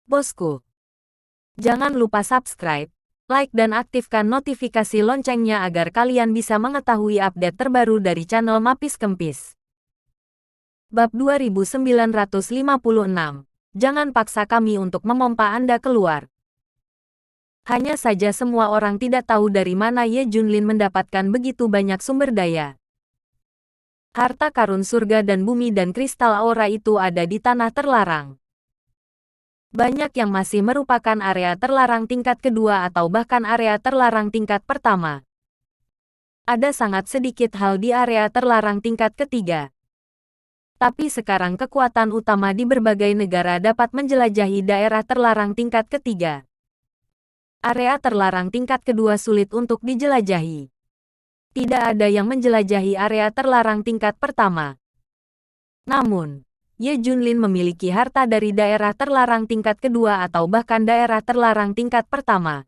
Bosku, jangan lupa subscribe, like dan aktifkan notifikasi loncengnya agar kalian bisa mengetahui update terbaru dari channel Mapis Kempis. Bab 2956. Jangan paksa kami untuk memompa Anda keluar. Hanya saja semua orang tidak tahu dari mana Ye Junlin mendapatkan begitu banyak sumber daya. Harta karun surga dan bumi dan kristal aura itu ada di tanah terlarang. Banyak yang masih merupakan area terlarang tingkat kedua atau bahkan area terlarang tingkat pertama. Ada sangat sedikit hal di area terlarang tingkat ketiga. Tapi sekarang kekuatan utama di berbagai negara dapat menjelajahi daerah terlarang tingkat ketiga. Area terlarang tingkat kedua sulit untuk dijelajahi. Tidak ada yang menjelajahi area terlarang tingkat pertama. Namun, Ye Junlin memiliki harta dari daerah terlarang tingkat kedua atau bahkan daerah terlarang tingkat pertama.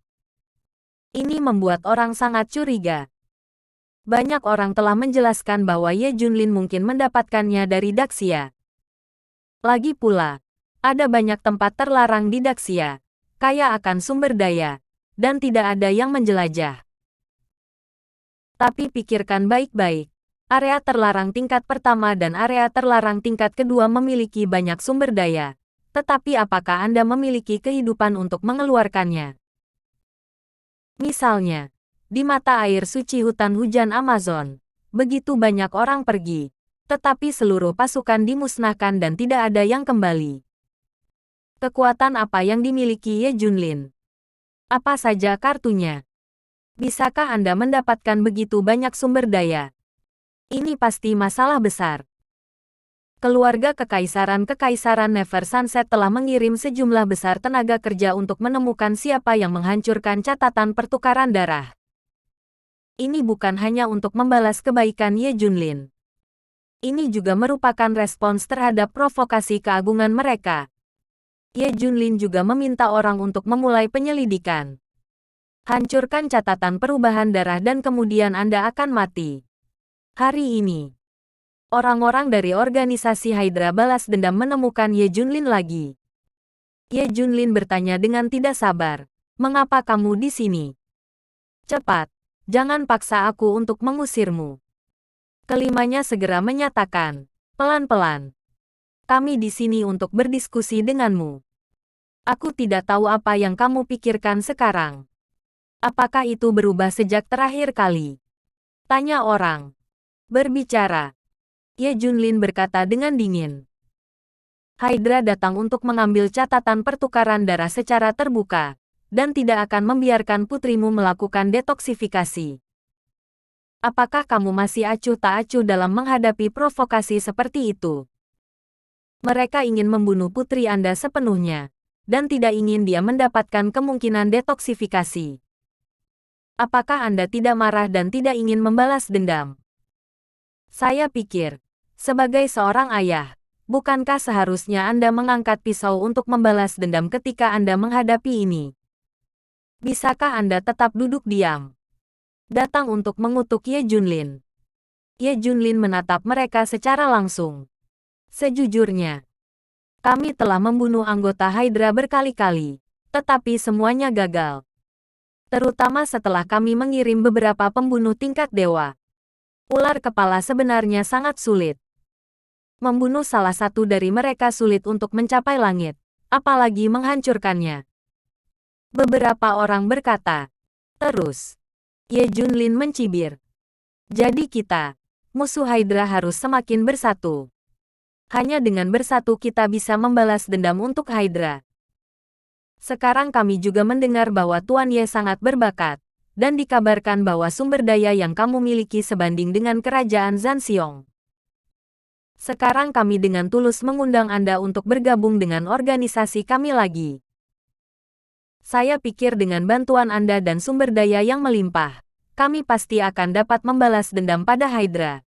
Ini membuat orang sangat curiga. Banyak orang telah menjelaskan bahwa Ye Junlin mungkin mendapatkannya dari Daxia. Lagi pula, ada banyak tempat terlarang di Daxia, kaya akan sumber daya, dan tidak ada yang menjelajah. Tapi pikirkan baik-baik. Area terlarang tingkat pertama dan area terlarang tingkat kedua memiliki banyak sumber daya. Tetapi apakah Anda memiliki kehidupan untuk mengeluarkannya? Misalnya, di mata air suci hutan hujan Amazon, begitu banyak orang pergi, tetapi seluruh pasukan dimusnahkan dan tidak ada yang kembali. Kekuatan apa yang dimiliki Ye Junlin? Apa saja kartunya? Bisakah Anda mendapatkan begitu banyak sumber daya? Ini pasti masalah besar. Keluarga Kekaisaran Never Sunset telah mengirim sejumlah besar tenaga kerja untuk menemukan siapa yang menghancurkan catatan pertukaran darah. Ini bukan hanya untuk membalas kebaikan Ye Junlin. Ini juga merupakan respons terhadap provokasi keagungan mereka. Ye Junlin juga meminta orang untuk memulai penyelidikan. Hancurkan catatan perubahan darah dan kemudian Anda akan mati. Hari ini, orang-orang dari organisasi Hydra Balas Dendam menemukan Ye Junlin lagi. Ye Junlin bertanya dengan tidak sabar, "Mengapa kamu di sini? Cepat, jangan paksa aku untuk mengusirmu." Kelimanya segera menyatakan, "Pelan-pelan. Kami di sini untuk berdiskusi denganmu. Aku tidak tahu apa yang kamu pikirkan sekarang. Apakah itu berubah sejak terakhir kali?" Tanya orang. Berbicara. Ye Junlin berkata dengan dingin. Hydra datang untuk mengambil catatan pertukaran darah secara terbuka, dan tidak akan membiarkan putrimu melakukan detoksifikasi. Apakah kamu masih acuh tak acuh dalam menghadapi provokasi seperti itu? Mereka ingin membunuh putri Anda sepenuhnya, dan tidak ingin dia mendapatkan kemungkinan detoksifikasi. Apakah Anda tidak marah dan tidak ingin membalas dendam? Saya pikir, sebagai seorang ayah, bukankah seharusnya Anda mengangkat pisau untuk membalas dendam ketika Anda menghadapi ini? Bisakah Anda tetap duduk diam? Datang untuk mengutuk Ye Junlin. Ye Junlin menatap mereka secara langsung. Sejujurnya, kami telah membunuh anggota Hydra berkali-kali, tetapi semuanya gagal. Terutama setelah kami mengirim beberapa pembunuh tingkat dewa. Ular kepala sebenarnya sangat sulit. Membunuh salah satu dari mereka sulit untuk mencapai langit, apalagi menghancurkannya. Beberapa orang berkata. Terus, Ye Junlin mencibir. Jadi kita, musuh Hydra harus semakin bersatu. Hanya dengan bersatu kita bisa membalas dendam untuk Hydra. Sekarang kami juga mendengar bahwa Tuan Ye sangat berbakat. Dan dikabarkan bahwa sumber daya yang kamu miliki sebanding dengan kerajaan Zanxiong. Sekarang kami dengan tulus mengundang Anda untuk bergabung dengan organisasi kami lagi. Saya pikir dengan bantuan Anda dan sumber daya yang melimpah, kami pasti akan dapat membalas dendam pada Hydra.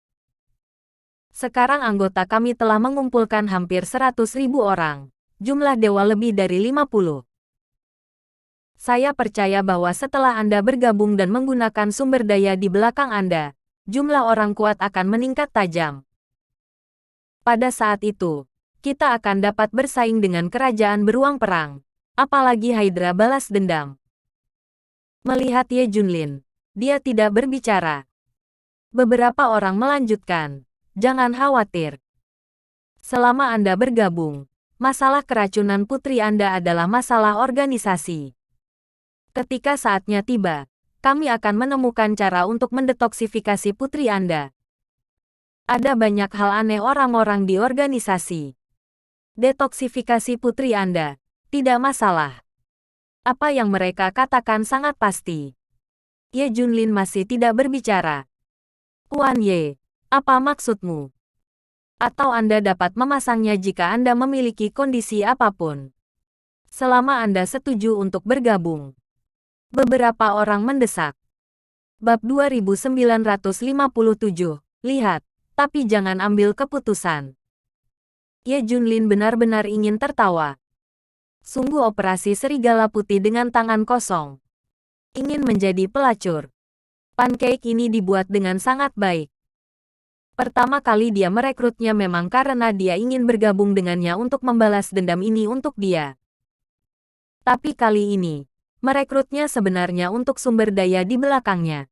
Sekarang anggota kami telah mengumpulkan hampir 100.000 orang, jumlah dewa lebih dari 50. Saya percaya bahwa setelah Anda bergabung dan menggunakan sumber daya di belakang Anda, jumlah orang kuat akan meningkat tajam. Pada saat itu, kita akan dapat bersaing dengan kerajaan beruang perang, apalagi Hydra balas dendam. Melihat Ye Junlin, dia tidak berbicara. Beberapa orang melanjutkan, jangan khawatir. Selama Anda bergabung, masalah keracunan putri Anda adalah masalah organisasi. Ketika saatnya tiba, kami akan menemukan cara untuk mendetoksifikasi putri Anda. Ada banyak hal aneh orang-orang di organisasi. Detoksifikasi putri Anda, tidak masalah. Apa yang mereka katakan sangat pasti. Ye Junlin masih tidak berbicara. Tuan Ye, apa maksudmu? Atau Anda dapat memasangnya jika Anda memiliki kondisi apapun. Selama Anda setuju untuk bergabung. Beberapa orang mendesak. Bab 2957, lihat, tapi jangan ambil keputusan. Ye Junlin benar-benar ingin tertawa. Sungguh operasi serigala putih dengan tangan kosong. Ingin menjadi pelacur. Pancake ini dibuat dengan sangat baik. Pertama kali dia merekrutnya memang karena dia ingin bergabung dengannya untuk membalas dendam ini untuk dia. Tapi kali ini, merekrutnya sebenarnya untuk sumber daya di belakangnya.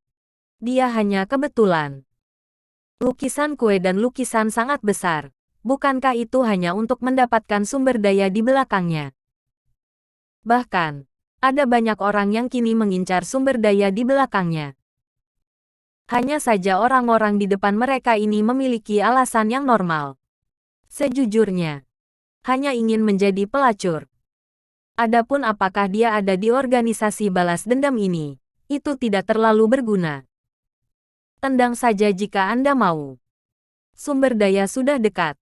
Dia hanya kebetulan. Lukisan kue dan lukisan sangat besar. Bukankah itu hanya untuk mendapatkan sumber daya di belakangnya? Bahkan, ada banyak orang yang kini mengincar sumber daya di belakangnya. Hanya saja orang-orang di depan mereka ini memiliki alasan yang normal. Sejujurnya, hanya ingin menjadi pelacur. Adapun apakah dia ada di organisasi balas dendam ini, itu tidak terlalu berguna. Tendang saja jika Anda mau. Sumber daya sudah dekat.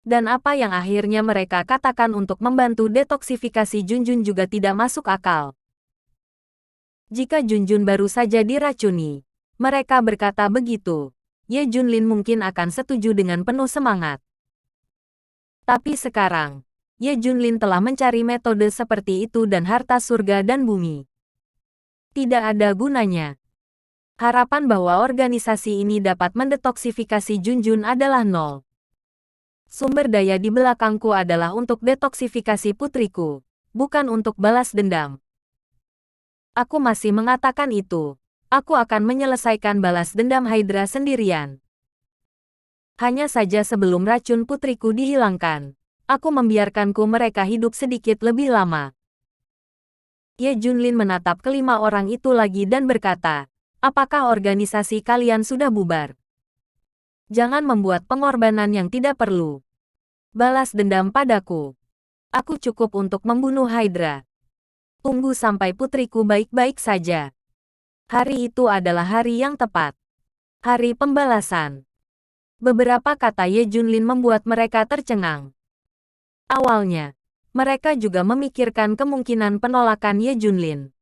Dan apa yang akhirnya mereka katakan untuk membantu detoksifikasi Junjun juga tidak masuk akal. Jika Junjun baru saja diracuni, mereka berkata begitu, Ye Junlin mungkin akan setuju dengan penuh semangat. Tapi sekarang, Ye Junlin telah mencari metode seperti itu dan harta surga dan bumi. Tidak ada gunanya. Harapan bahwa organisasi ini dapat mendetoksifikasi Junjun adalah nol. Sumber daya di belakangku adalah untuk detoksifikasi putriku, bukan untuk balas dendam. Aku masih mengatakan itu. Aku akan menyelesaikan balas dendam Hydra sendirian. Hanya saja sebelum racun putriku dihilangkan, aku membiarkanku mereka hidup sedikit lebih lama. Ye Junlin menatap kelima orang itu lagi dan berkata, apakah organisasi kalian sudah bubar? Jangan membuat pengorbanan yang tidak perlu. Balas dendam padaku. Aku cukup untuk membunuh Hydra. Tunggu sampai putriku baik-baik saja. Hari itu adalah hari yang tepat. Hari pembalasan. Beberapa kata Ye Junlin membuat mereka tercengang. Awalnya, mereka juga memikirkan kemungkinan penolakan Ye Junlin.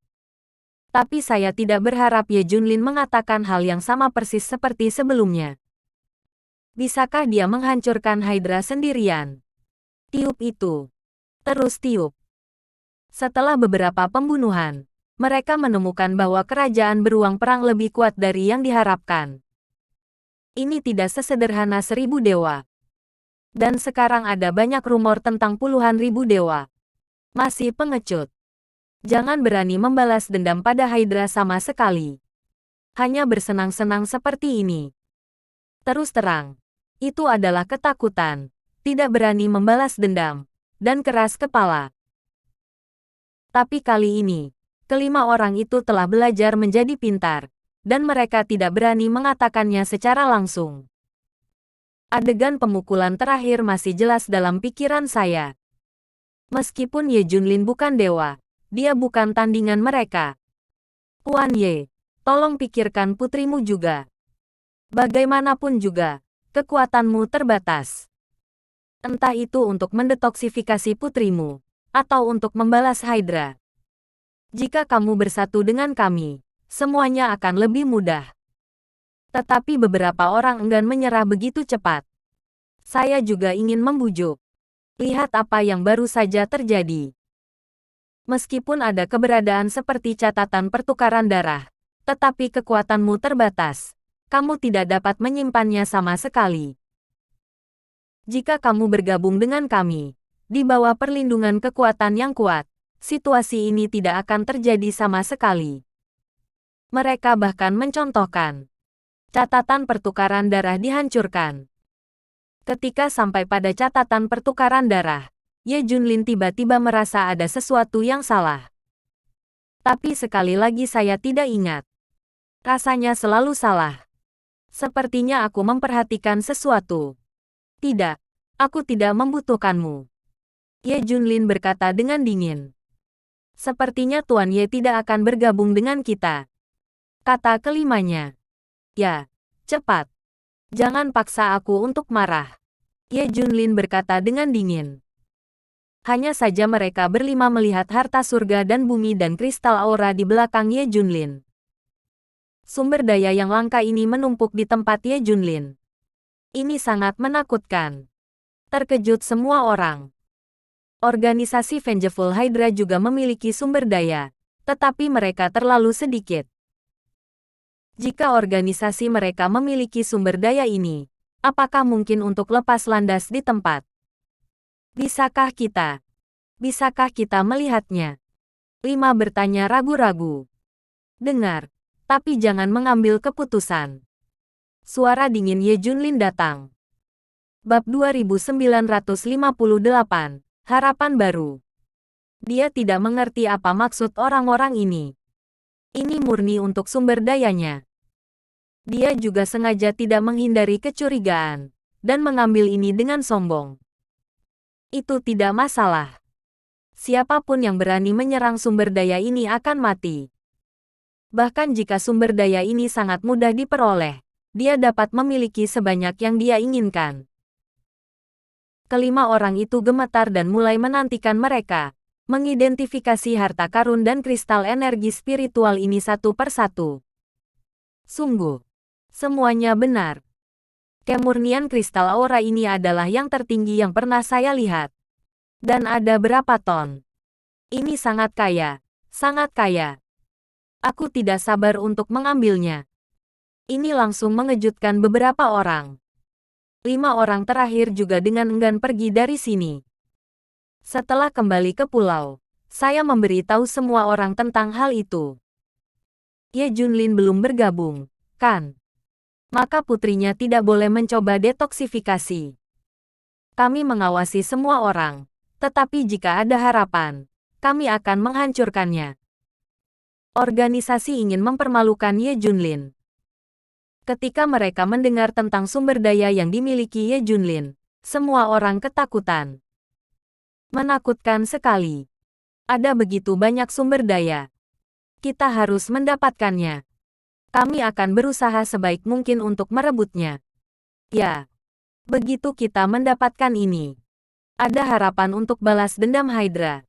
Tapi saya tidak berharap Ye Junlin mengatakan hal yang sama persis seperti sebelumnya. Bisakah dia menghancurkan Hydra sendirian? Tiup itu. Terus tiup. Setelah beberapa pembunuhan, mereka menemukan bahwa kerajaan beruang perang lebih kuat dari yang diharapkan. Ini tidak sesederhana 1000 dewa. Dan sekarang ada banyak rumor tentang puluhan ribu dewa. Masih pengecut. Jangan berani membalas dendam pada Hydra sama sekali. Hanya bersenang-senang seperti ini. Terus terang, itu adalah ketakutan, tidak berani membalas dendam, dan keras kepala. Tapi kali ini, kelima orang itu telah belajar menjadi pintar, dan mereka tidak berani mengatakannya secara langsung. Adegan pemukulan terakhir masih jelas dalam pikiran saya. Meskipun Ye Junlin bukan dewa, dia bukan tandingan mereka. Tuan Ye, tolong pikirkan putrimu juga. Bagaimanapun juga, kekuatanmu terbatas. Entah itu untuk mendetoksifikasi putrimu, atau untuk membalas Hydra. Jika kamu bersatu dengan kami, semuanya akan lebih mudah. Tetapi beberapa orang enggan menyerah begitu cepat. Saya juga ingin membujuk. Lihat apa yang baru saja terjadi. Meskipun ada keberadaan seperti catatan pertukaran darah, tetapi kekuatanmu terbatas. Kamu tidak dapat menyimpannya sama sekali. Jika kamu bergabung dengan kami, di bawah perlindungan kekuatan yang kuat, situasi ini tidak akan terjadi sama sekali. Mereka bahkan mencontohkan catatan pertukaran darah dihancurkan. Ketika sampai pada catatan pertukaran darah, Ye Junlin tiba-tiba merasa ada sesuatu yang salah. Tapi sekali lagi saya tidak ingat. Rasanya selalu salah. Sepertinya aku memperhatikan sesuatu. Tidak, aku tidak membutuhkanmu. Ye Junlin berkata dengan dingin. Sepertinya Tuan Ye tidak akan bergabung dengan kita. Kata kelimanya. Ya, cepat. Jangan paksa aku untuk marah. Ye Junlin berkata dengan dingin. Hanya saja mereka berlima melihat harta surga dan bumi dan kristal aura di belakang Ye Junlin. Sumber daya yang langka ini menumpuk di tempat Ye Junlin. Ini sangat menakutkan. Terkejut semua orang. Organisasi Vengeful Hydra juga memiliki sumber daya, tetapi mereka terlalu sedikit. Jika organisasi mereka memiliki sumber daya ini, apakah mungkin untuk lepas landas di tempat? Bisakah kita melihatnya? 5 bertanya ragu-ragu. Dengar. Tapi jangan mengambil keputusan. Suara dingin Ye Junlin datang. Bab 2958, Harapan Baru. Dia tidak mengerti apa maksud orang-orang ini. Ini murni untuk sumber dayanya. Dia juga sengaja tidak menghindari kecurigaan, dan mengambil ini dengan sombong. Itu tidak masalah. Siapapun yang berani menyerang sumber daya ini akan mati. Bahkan jika sumber daya ini sangat mudah diperoleh, dia dapat memiliki sebanyak yang dia inginkan. Kelima orang itu gemetar dan mulai menantikan mereka, mengidentifikasi harta karun dan kristal energi spiritual ini satu persatu. Sungguh, semuanya benar. Kemurnian kristal aura ini adalah yang tertinggi yang pernah saya lihat. Dan ada berapa ton? Ini sangat kaya, sangat kaya. Aku tidak sabar untuk mengambilnya. Ini langsung mengejutkan beberapa orang. 5 orang terakhir juga dengan enggan pergi dari sini. Setelah kembali ke pulau, saya memberitahu semua orang tentang hal itu. Ye Junlin belum bergabung, kan? Maka putrinya tidak boleh mencoba detoksifikasi. Kami mengawasi semua orang, tetapi jika ada harapan, kami akan menghancurkannya. Organisasi ingin mempermalukan Ye Junlin. Ketika mereka mendengar tentang sumber daya yang dimiliki Ye Junlin, semua orang ketakutan. Menakutkan sekali. Ada begitu banyak sumber daya. Kita harus mendapatkannya. Kami akan berusaha sebaik mungkin untuk merebutnya. Ya, begitu kita mendapatkan ini, ada harapan untuk balas dendam Hydra.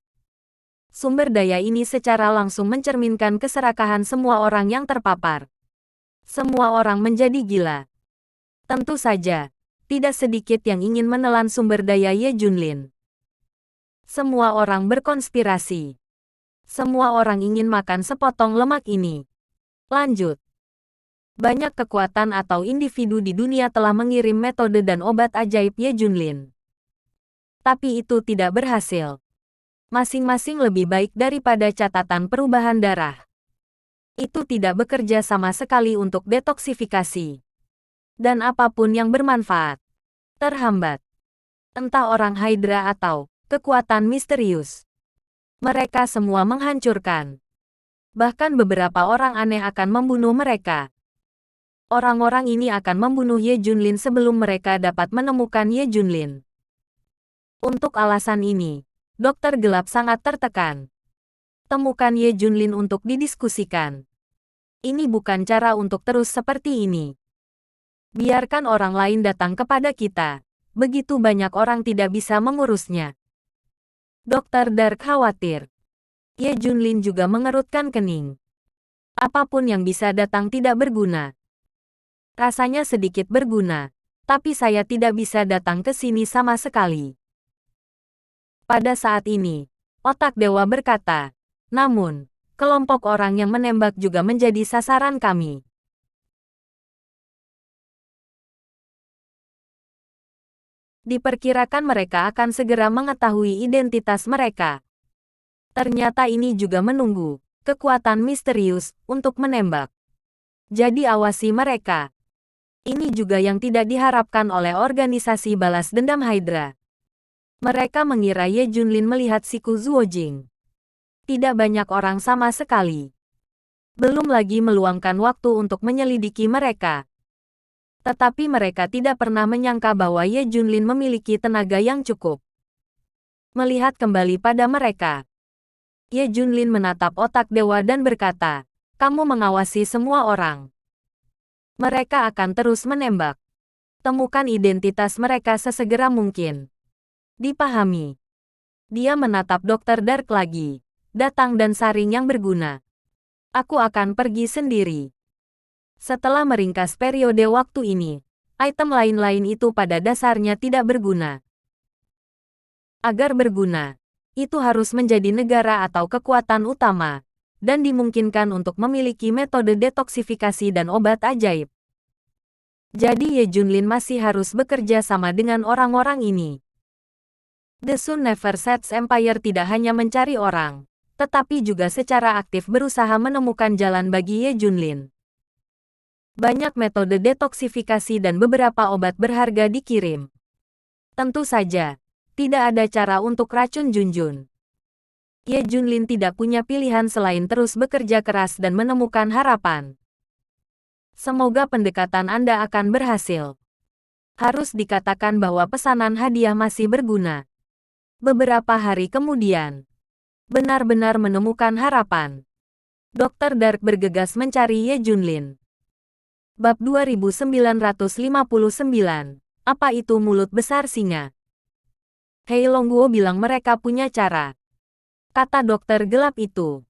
Sumber daya ini secara langsung mencerminkan keserakahan semua orang yang terpapar. Semua orang menjadi gila. Tentu saja, tidak sedikit yang ingin menelan sumber daya Ye Junlin. Semua orang berkonspirasi. Semua orang ingin makan sepotong lemak ini. Lanjut. Banyak kekuatan atau individu di dunia telah mengirim metode dan obat ajaib Ye Junlin. Tapi itu tidak berhasil. Masing-masing lebih baik daripada catatan perubahan darah. Itu tidak bekerja sama sekali untuk detoksifikasi. Dan apapun yang bermanfaat, terhambat. Entah orang Hydra atau kekuatan misterius. Mereka semua menghancurkan. Bahkan beberapa orang aneh akan membunuh mereka. Orang-orang ini akan membunuh Ye Junlin sebelum mereka dapat menemukan Ye Junlin. Untuk alasan ini, Dokter Gelap sangat tertekan. Temukan Ye Junlin untuk didiskusikan. Ini bukan cara untuk terus seperti ini. Biarkan orang lain datang kepada kita. Begitu banyak orang tidak bisa mengurusnya. Dokter Dark khawatir. Ye Junlin juga mengerutkan kening. Apapun yang bisa datang tidak berguna. Rasanya sedikit berguna, tapi saya tidak bisa datang ke sini sama sekali. Pada saat ini, otak dewa berkata, namun, kelompok orang yang menembak juga menjadi sasaran kami. Diperkirakan mereka akan segera mengetahui identitas mereka. Ternyata ini juga menunggu kekuatan misterius untuk menembak. Jadi awasi mereka. Ini juga yang tidak diharapkan oleh organisasi balas dendam Hydra. Mereka mengira Ye Junlin melihat siku Zuojing. Tidak banyak orang sama sekali. Belum lagi meluangkan waktu untuk menyelidiki mereka. Tetapi mereka tidak pernah menyangka bahwa Ye Junlin memiliki tenaga yang cukup. Melihat kembali pada mereka, Ye Junlin menatap otak dewa dan berkata, "Kamu mengawasi semua orang. Mereka akan terus menembak. Temukan identitas mereka sesegera mungkin." Dipahami. Dia menatap Dr. Dark lagi. Datang dan saring yang berguna. Aku akan pergi sendiri. Setelah meringkas periode waktu ini, item lain-lain itu pada dasarnya tidak berguna. Agar berguna, itu harus menjadi negara atau kekuatan utama, dan dimungkinkan untuk memiliki metode detoksifikasi dan obat ajaib. Jadi Ye Junlin masih harus bekerja sama dengan orang-orang ini. The Sun Never Sets Empire tidak hanya mencari orang, tetapi juga secara aktif berusaha menemukan jalan bagi Ye Junlin. Banyak metode detoksifikasi dan beberapa obat berharga dikirim. Tentu saja, tidak ada cara untuk racun Junjun. Ye Junlin tidak punya pilihan selain terus bekerja keras dan menemukan harapan. Semoga pendekatan Anda akan berhasil. Harus dikatakan bahwa pesanan hadiah masih berguna. Beberapa hari kemudian, benar-benar menemukan harapan. Dr. Dark bergegas mencari Ye Junlin. Bab 2959. Apa itu mulut besar singa? Hei Longguo bilang mereka punya cara. Kata dokter gelap itu.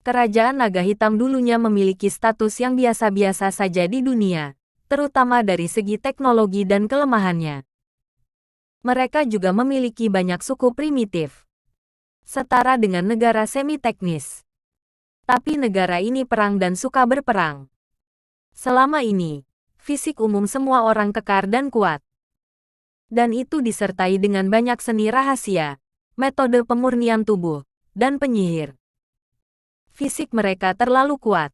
Kerajaan Naga Hitam dulunya memiliki status yang biasa-biasa saja di dunia, terutama dari segi teknologi dan kelemahannya. Mereka juga memiliki banyak suku primitif, setara dengan negara semi-teknis. Tapi negara ini perang dan suka berperang. Selama ini, fisik umum semua orang kekar dan kuat. Dan itu disertai dengan banyak seni rahasia, metode pemurnian tubuh, dan penyihir. Fisik mereka terlalu kuat.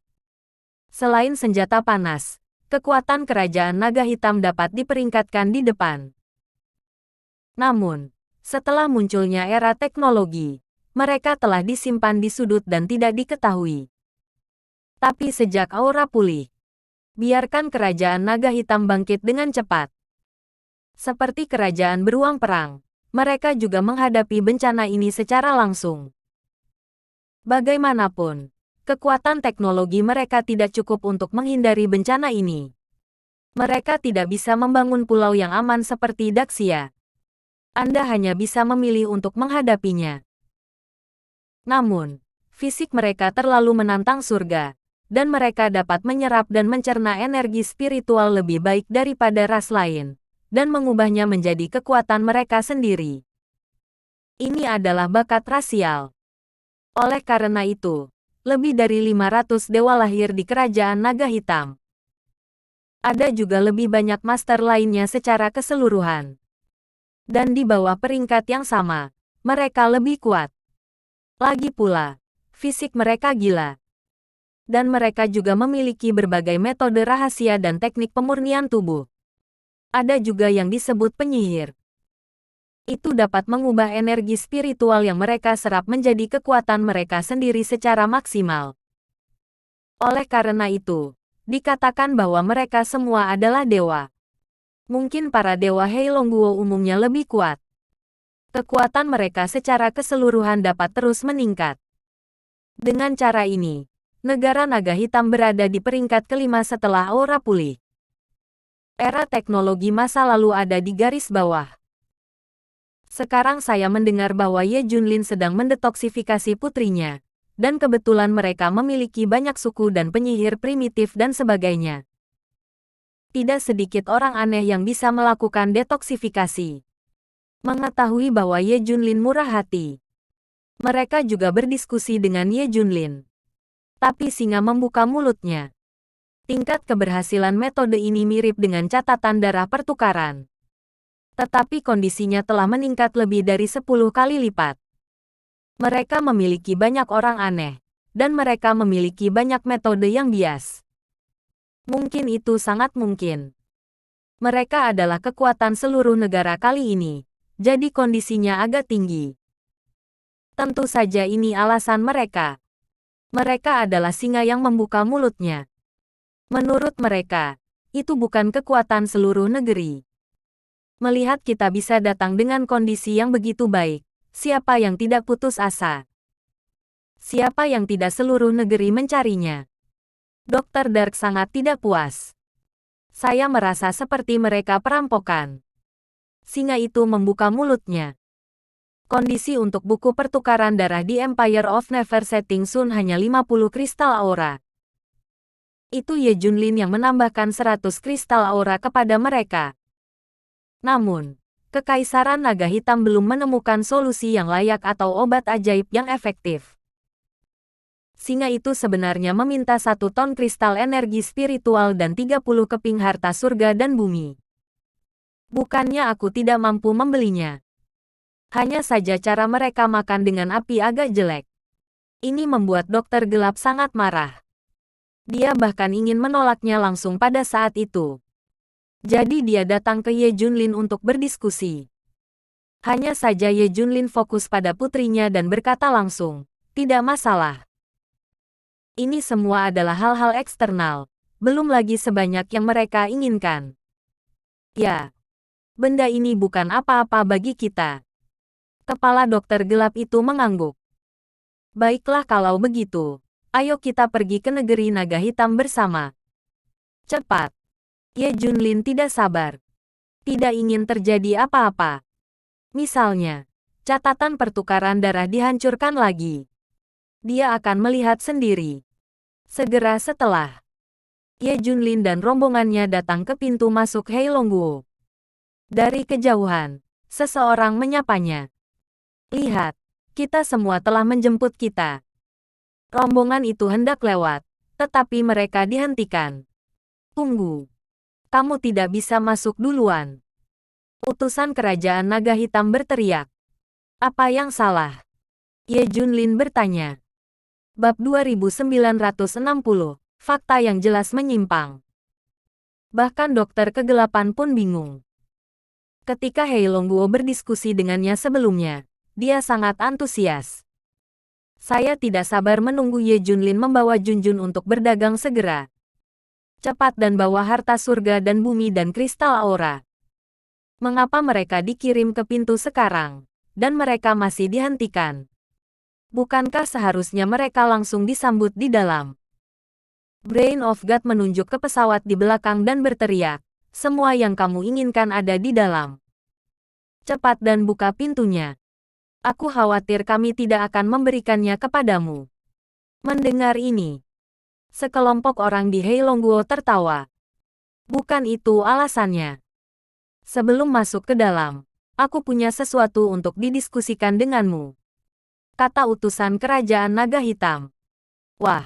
Selain senjata panas, kekuatan kerajaan Naga Hitam dapat diperingkatkan di depan. Namun, setelah munculnya era teknologi, mereka telah disimpan di sudut dan tidak diketahui. Tapi sejak aura pulih, biarkan kerajaan Naga Hitam bangkit dengan cepat. Seperti kerajaan beruang perang, mereka juga menghadapi bencana ini secara langsung. Bagaimanapun, kekuatan teknologi mereka tidak cukup untuk menghindari bencana ini. Mereka tidak bisa membangun pulau yang aman seperti Daxia. Anda hanya bisa memilih untuk menghadapinya. Namun, fisik mereka terlalu menantang surga, dan mereka dapat menyerap dan mencerna energi spiritual lebih baik daripada ras lain, dan mengubahnya menjadi kekuatan mereka sendiri. Ini adalah bakat rasial. Oleh karena itu, lebih dari 500 dewa lahir di kerajaan Naga Hitam. Ada juga lebih banyak master lainnya secara keseluruhan. Dan di bawah peringkat yang sama, mereka lebih kuat. Lagi pula, fisik mereka gila. Dan mereka juga memiliki berbagai metode rahasia dan teknik pemurnian tubuh. Ada juga yang disebut penyihir. Itu dapat mengubah energi spiritual yang mereka serap menjadi kekuatan mereka sendiri secara maksimal. Oleh karena itu, dikatakan bahwa mereka semua adalah dewa. Mungkin para dewa Heilongguo umumnya lebih kuat. Kekuatan mereka secara keseluruhan dapat terus meningkat. Dengan cara ini, negara Naga Hitam berada di peringkat kelima setelah aura pulih. Era teknologi masa lalu ada di garis bawah. Sekarang saya mendengar bahwa Ye Junlin sedang mendetoksifikasi putrinya, dan kebetulan mereka memiliki banyak suku dan penyihir primitif dan sebagainya. Tidak sedikit orang aneh yang bisa melakukan detoksifikasi. Mengetahui bahwa Ye Junlin murah hati, mereka juga berdiskusi dengan Ye Junlin. Tapi singa membuka mulutnya. Tingkat keberhasilan metode ini mirip dengan catatan darah pertukaran. Tetapi kondisinya telah meningkat lebih dari 10 kali lipat. Mereka memiliki banyak orang aneh, dan mereka memiliki banyak metode yang bias. Mungkin itu sangat mungkin. Mereka adalah kekuatan seluruh negara kali ini, jadi kondisinya agak tinggi. Tentu saja ini alasan mereka. Mereka adalah singa yang membuka mulutnya. Menurut mereka, itu bukan kekuatan seluruh negeri. Melihat kita bisa datang dengan kondisi yang begitu baik, siapa yang tidak putus asa? Siapa yang tidak seluruh negeri mencarinya? Dr. Dark sangat tidak puas. Saya merasa seperti mereka perampokan. Singa itu membuka mulutnya. Kondisi untuk buku pertukaran darah di Empire of Never Setting Sun hanya 50 kristal aura. Itu Ye Junlin yang menambahkan 100 kristal aura kepada mereka. Namun, Kekaisaran Naga Hitam belum menemukan solusi yang layak atau obat ajaib yang efektif. Singa itu sebenarnya meminta 1 ton kristal energi spiritual dan 30 keping harta surga dan bumi. Bukannya aku tidak mampu membelinya. Hanya saja cara mereka makan dengan api agak jelek. Ini membuat Dokter Gelap sangat marah. Dia bahkan ingin menolaknya langsung pada saat itu. Jadi dia datang ke Ye Junlin untuk berdiskusi. Hanya saja Ye Junlin fokus pada putrinya dan berkata langsung, "Tidak masalah. Ini semua adalah hal-hal eksternal, belum lagi sebanyak yang mereka inginkan. Ya, benda ini bukan apa-apa bagi kita." Kepala Dokter Gelap itu mengangguk. "Baiklah kalau begitu, ayo kita pergi ke negeri naga hitam bersama. Cepat." Ye Junlin tidak sabar. Tidak ingin terjadi apa-apa. Misalnya, catatan pertukaran darah dihancurkan lagi. Dia akan melihat sendiri. Segera setelah, Ye Junlin dan rombongannya datang ke pintu masuk Heilongguo. Dari kejauhan, seseorang menyapanya. "Lihat, kita semua telah menjemput kita." Rombongan itu hendak lewat, tetapi mereka dihentikan. "Tunggu. Kamu tidak bisa masuk duluan." Utusan Kerajaan Naga Hitam berteriak. "Apa yang salah?" Ye Junlin bertanya. Bab 2960, fakta yang jelas menyimpang. Bahkan Dokter Kegelapan pun bingung. Ketika Heilongguo berdiskusi dengannya sebelumnya, dia sangat antusias. "Saya tidak sabar menunggu Ye Junlin membawa Junjun untuk berdagang segera. Cepat dan bawa harta surga dan bumi dan kristal aura." Mengapa mereka dikirim ke pintu sekarang, dan mereka masih dihentikan? Bukankah seharusnya mereka langsung disambut di dalam? Brain of God menunjuk ke pesawat di belakang dan berteriak, "Semua yang kamu inginkan ada di dalam. Cepat dan buka pintunya. Aku khawatir kami tidak akan memberikannya kepadamu." Mendengar ini, sekelompok orang di Heilongguo tertawa. "Bukan itu alasannya. Sebelum masuk ke dalam, aku punya sesuatu untuk didiskusikan denganmu," kata utusan Kerajaan Naga Hitam. Wah!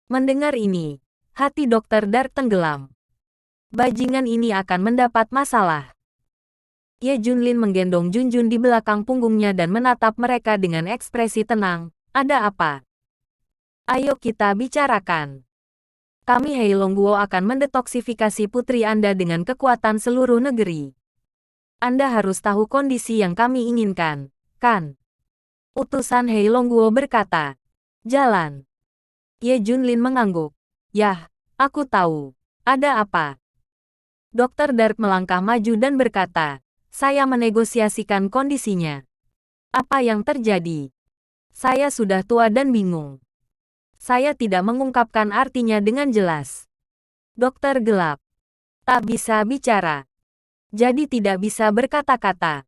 Mendengar ini, hati Dokter Dark tenggelam. Bajingan ini akan mendapat masalah. Ye Junlin menggendong Junjun di belakang punggungnya dan menatap mereka dengan ekspresi tenang. "Ada apa? Ayo kita bicarakan. Kami Heilongguo akan mendetoksifikasi putri Anda dengan kekuatan seluruh negeri. Anda harus tahu kondisi yang kami inginkan, kan?" Utusan Heilongguo berkata. "Jalan." Ye Junlin mengangguk. "Yah, aku tahu. Ada apa?" Dokter Dark melangkah maju dan berkata, "Saya menegosiasikan kondisinya." "Apa yang terjadi?" "Saya sudah tua dan bingung. Saya tidak mengungkapkan artinya dengan jelas." Dokter Gelap tak bisa bicara, jadi tidak bisa berkata-kata.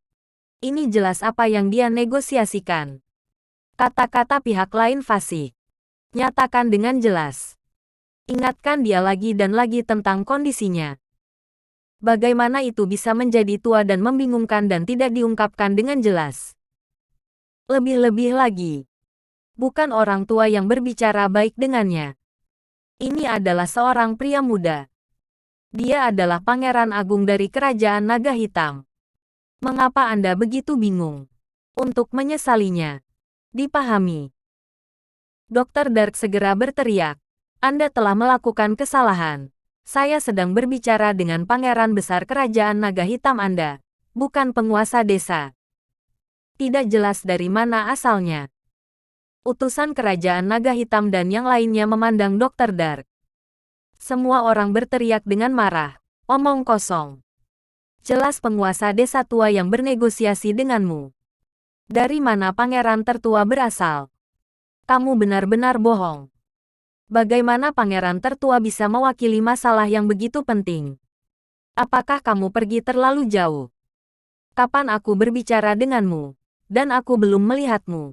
Ini jelas apa yang dia negosiasikan. Kata-kata pihak lain fasih. Nyatakan dengan jelas. Ingatkan dia lagi dan lagi tentang kondisinya. Bagaimana itu bisa menjadi tua dan membingungkan dan tidak diungkapkan dengan jelas? Lebih-lebih lagi, bukan orang tua yang berbicara baik dengannya. Ini adalah seorang pria muda. Dia adalah Pangeran Agung dari Kerajaan Naga Hitam. Mengapa Anda begitu bingung? Untuk menyesalinya. Dipahami. Dokter Dark segera berteriak. Anda telah melakukan kesalahan. Saya sedang berbicara dengan pangeran besar kerajaan naga hitam Anda, bukan penguasa desa. Tidak jelas dari mana asalnya. Utusan kerajaan naga hitam dan yang lainnya memandang Dokter Dark. Semua orang berteriak dengan marah. Omong kosong. Jelas penguasa desa tua yang bernegosiasi denganmu. Dari mana pangeran tertua berasal? Kamu benar-benar bohong. Bagaimana pangeran tertua bisa mewakili masalah yang begitu penting? Apakah kamu pergi terlalu jauh? Kapan aku berbicara denganmu? Dan aku belum melihatmu.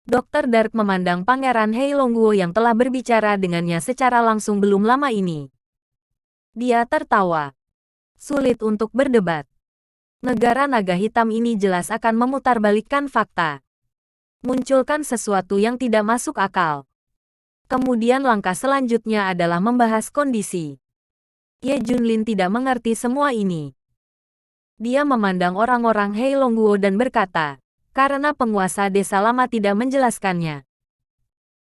Dokter Dark memandang Pangeran Heilongguo yang telah berbicara dengannya secara langsung belum lama ini. Dia tertawa. Sulit untuk berdebat. Negara naga hitam ini jelas akan memutarbalikkan fakta. Munculkan sesuatu yang tidak masuk akal. Kemudian langkah selanjutnya adalah membahas kondisi. Ye Junlin tidak mengerti semua ini. Dia memandang orang-orang Heilongguo dan berkata, karena penguasa desa lama tidak menjelaskannya,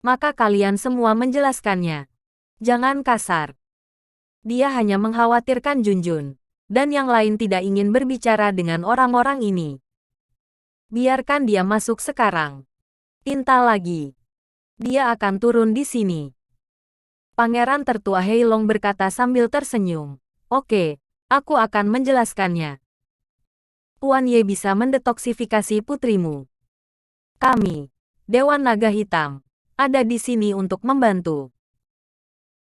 maka kalian semua menjelaskannya. Jangan kasar. Dia hanya mengkhawatirkan Junjun, dan yang lain tidak ingin berbicara dengan orang-orang ini. Biarkan dia masuk sekarang. Tinta lagi. Dia akan turun di sini. Pangeran tertua Heilong berkata sambil tersenyum. Oke, aku akan menjelaskannya. Tuan Ye bisa mendetoksifikasi putrimu. Kami, Dewan Naga Hitam, ada di sini untuk membantu.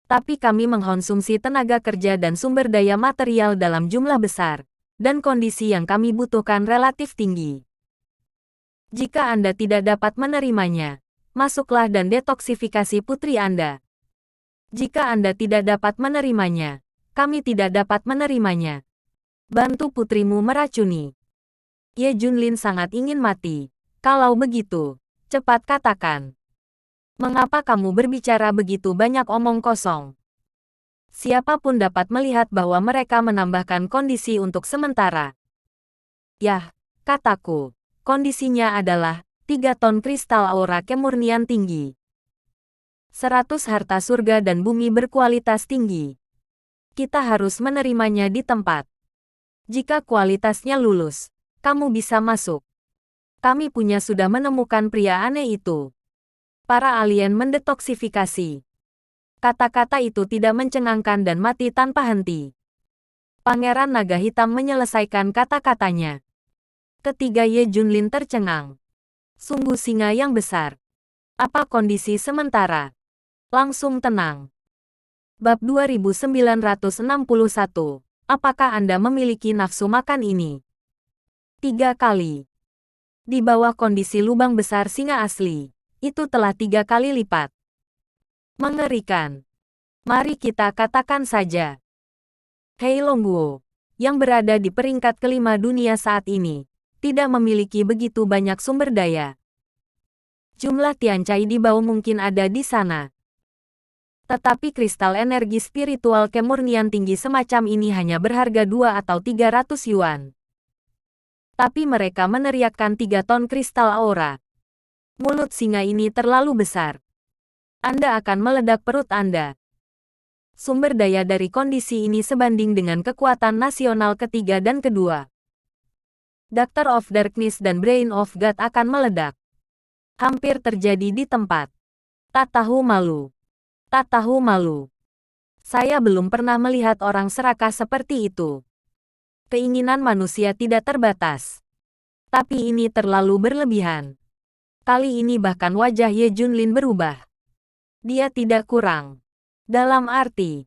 Tapi kami mengkonsumsi tenaga kerja dan sumber daya material dalam jumlah besar, dan kondisi yang kami butuhkan relatif tinggi. Jika Anda tidak dapat menerimanya, masuklah dan detoksifikasi putri Anda. Jika Anda tidak dapat menerimanya, kami tidak dapat menerimanya. Bantu putrimu meracuni. Ye Junlin sangat ingin mati. Kalau begitu, cepat katakan. Mengapa kamu berbicara begitu banyak omong kosong? Siapapun dapat melihat bahwa mereka menambahkan kondisi untuk sementara. Yah, kataku, kondisinya adalah 3 ton kristal aura kemurnian tinggi. 100 harta surga dan bumi berkualitas tinggi. Kita harus menerimanya di tempat. Jika kualitasnya lulus, kamu bisa masuk. Kami sudah menemukan pria aneh itu. Para alien mendetoksifikasi. Kata-kata itu tidak mencengangkan dan mati tanpa henti. Pangeran Naga Hitam menyelesaikan kata-katanya. Ketiga Ye Junlin tercengang. Sungguh singa yang besar. Apa kondisi sementara? Langsung tenang. Bab 2961. Apakah Anda memiliki nafsu makan ini? 3 kali. Di bawah kondisi lubang besar singa asli, itu telah 3 kali lipat. Mengerikan. Mari kita katakan saja. Heilongguo, yang berada di peringkat kelima dunia saat ini, tidak memiliki begitu banyak sumber daya. Jumlah Tiancai di bawah mungkin ada di sana. Tetapi kristal energi spiritual kemurnian tinggi semacam ini hanya berharga 2 atau 300 yuan. Tapi mereka meneriakkan 3 ton kristal aura. Mulut singa ini terlalu besar. Anda akan meledak perut Anda. Sumber daya dari kondisi ini sebanding dengan kekuatan nasional ketiga dan kedua. Doctor of Darkness dan Brain of God akan meledak. Hampir terjadi di tempat. Tak tahu malu. Tak tahu malu. Saya belum pernah melihat orang serakah seperti itu. Keinginan manusia tidak terbatas. Tapi ini terlalu berlebihan. Kali ini bahkan wajah Ye Junlin berubah. Dia tidak kurang. Dalam arti,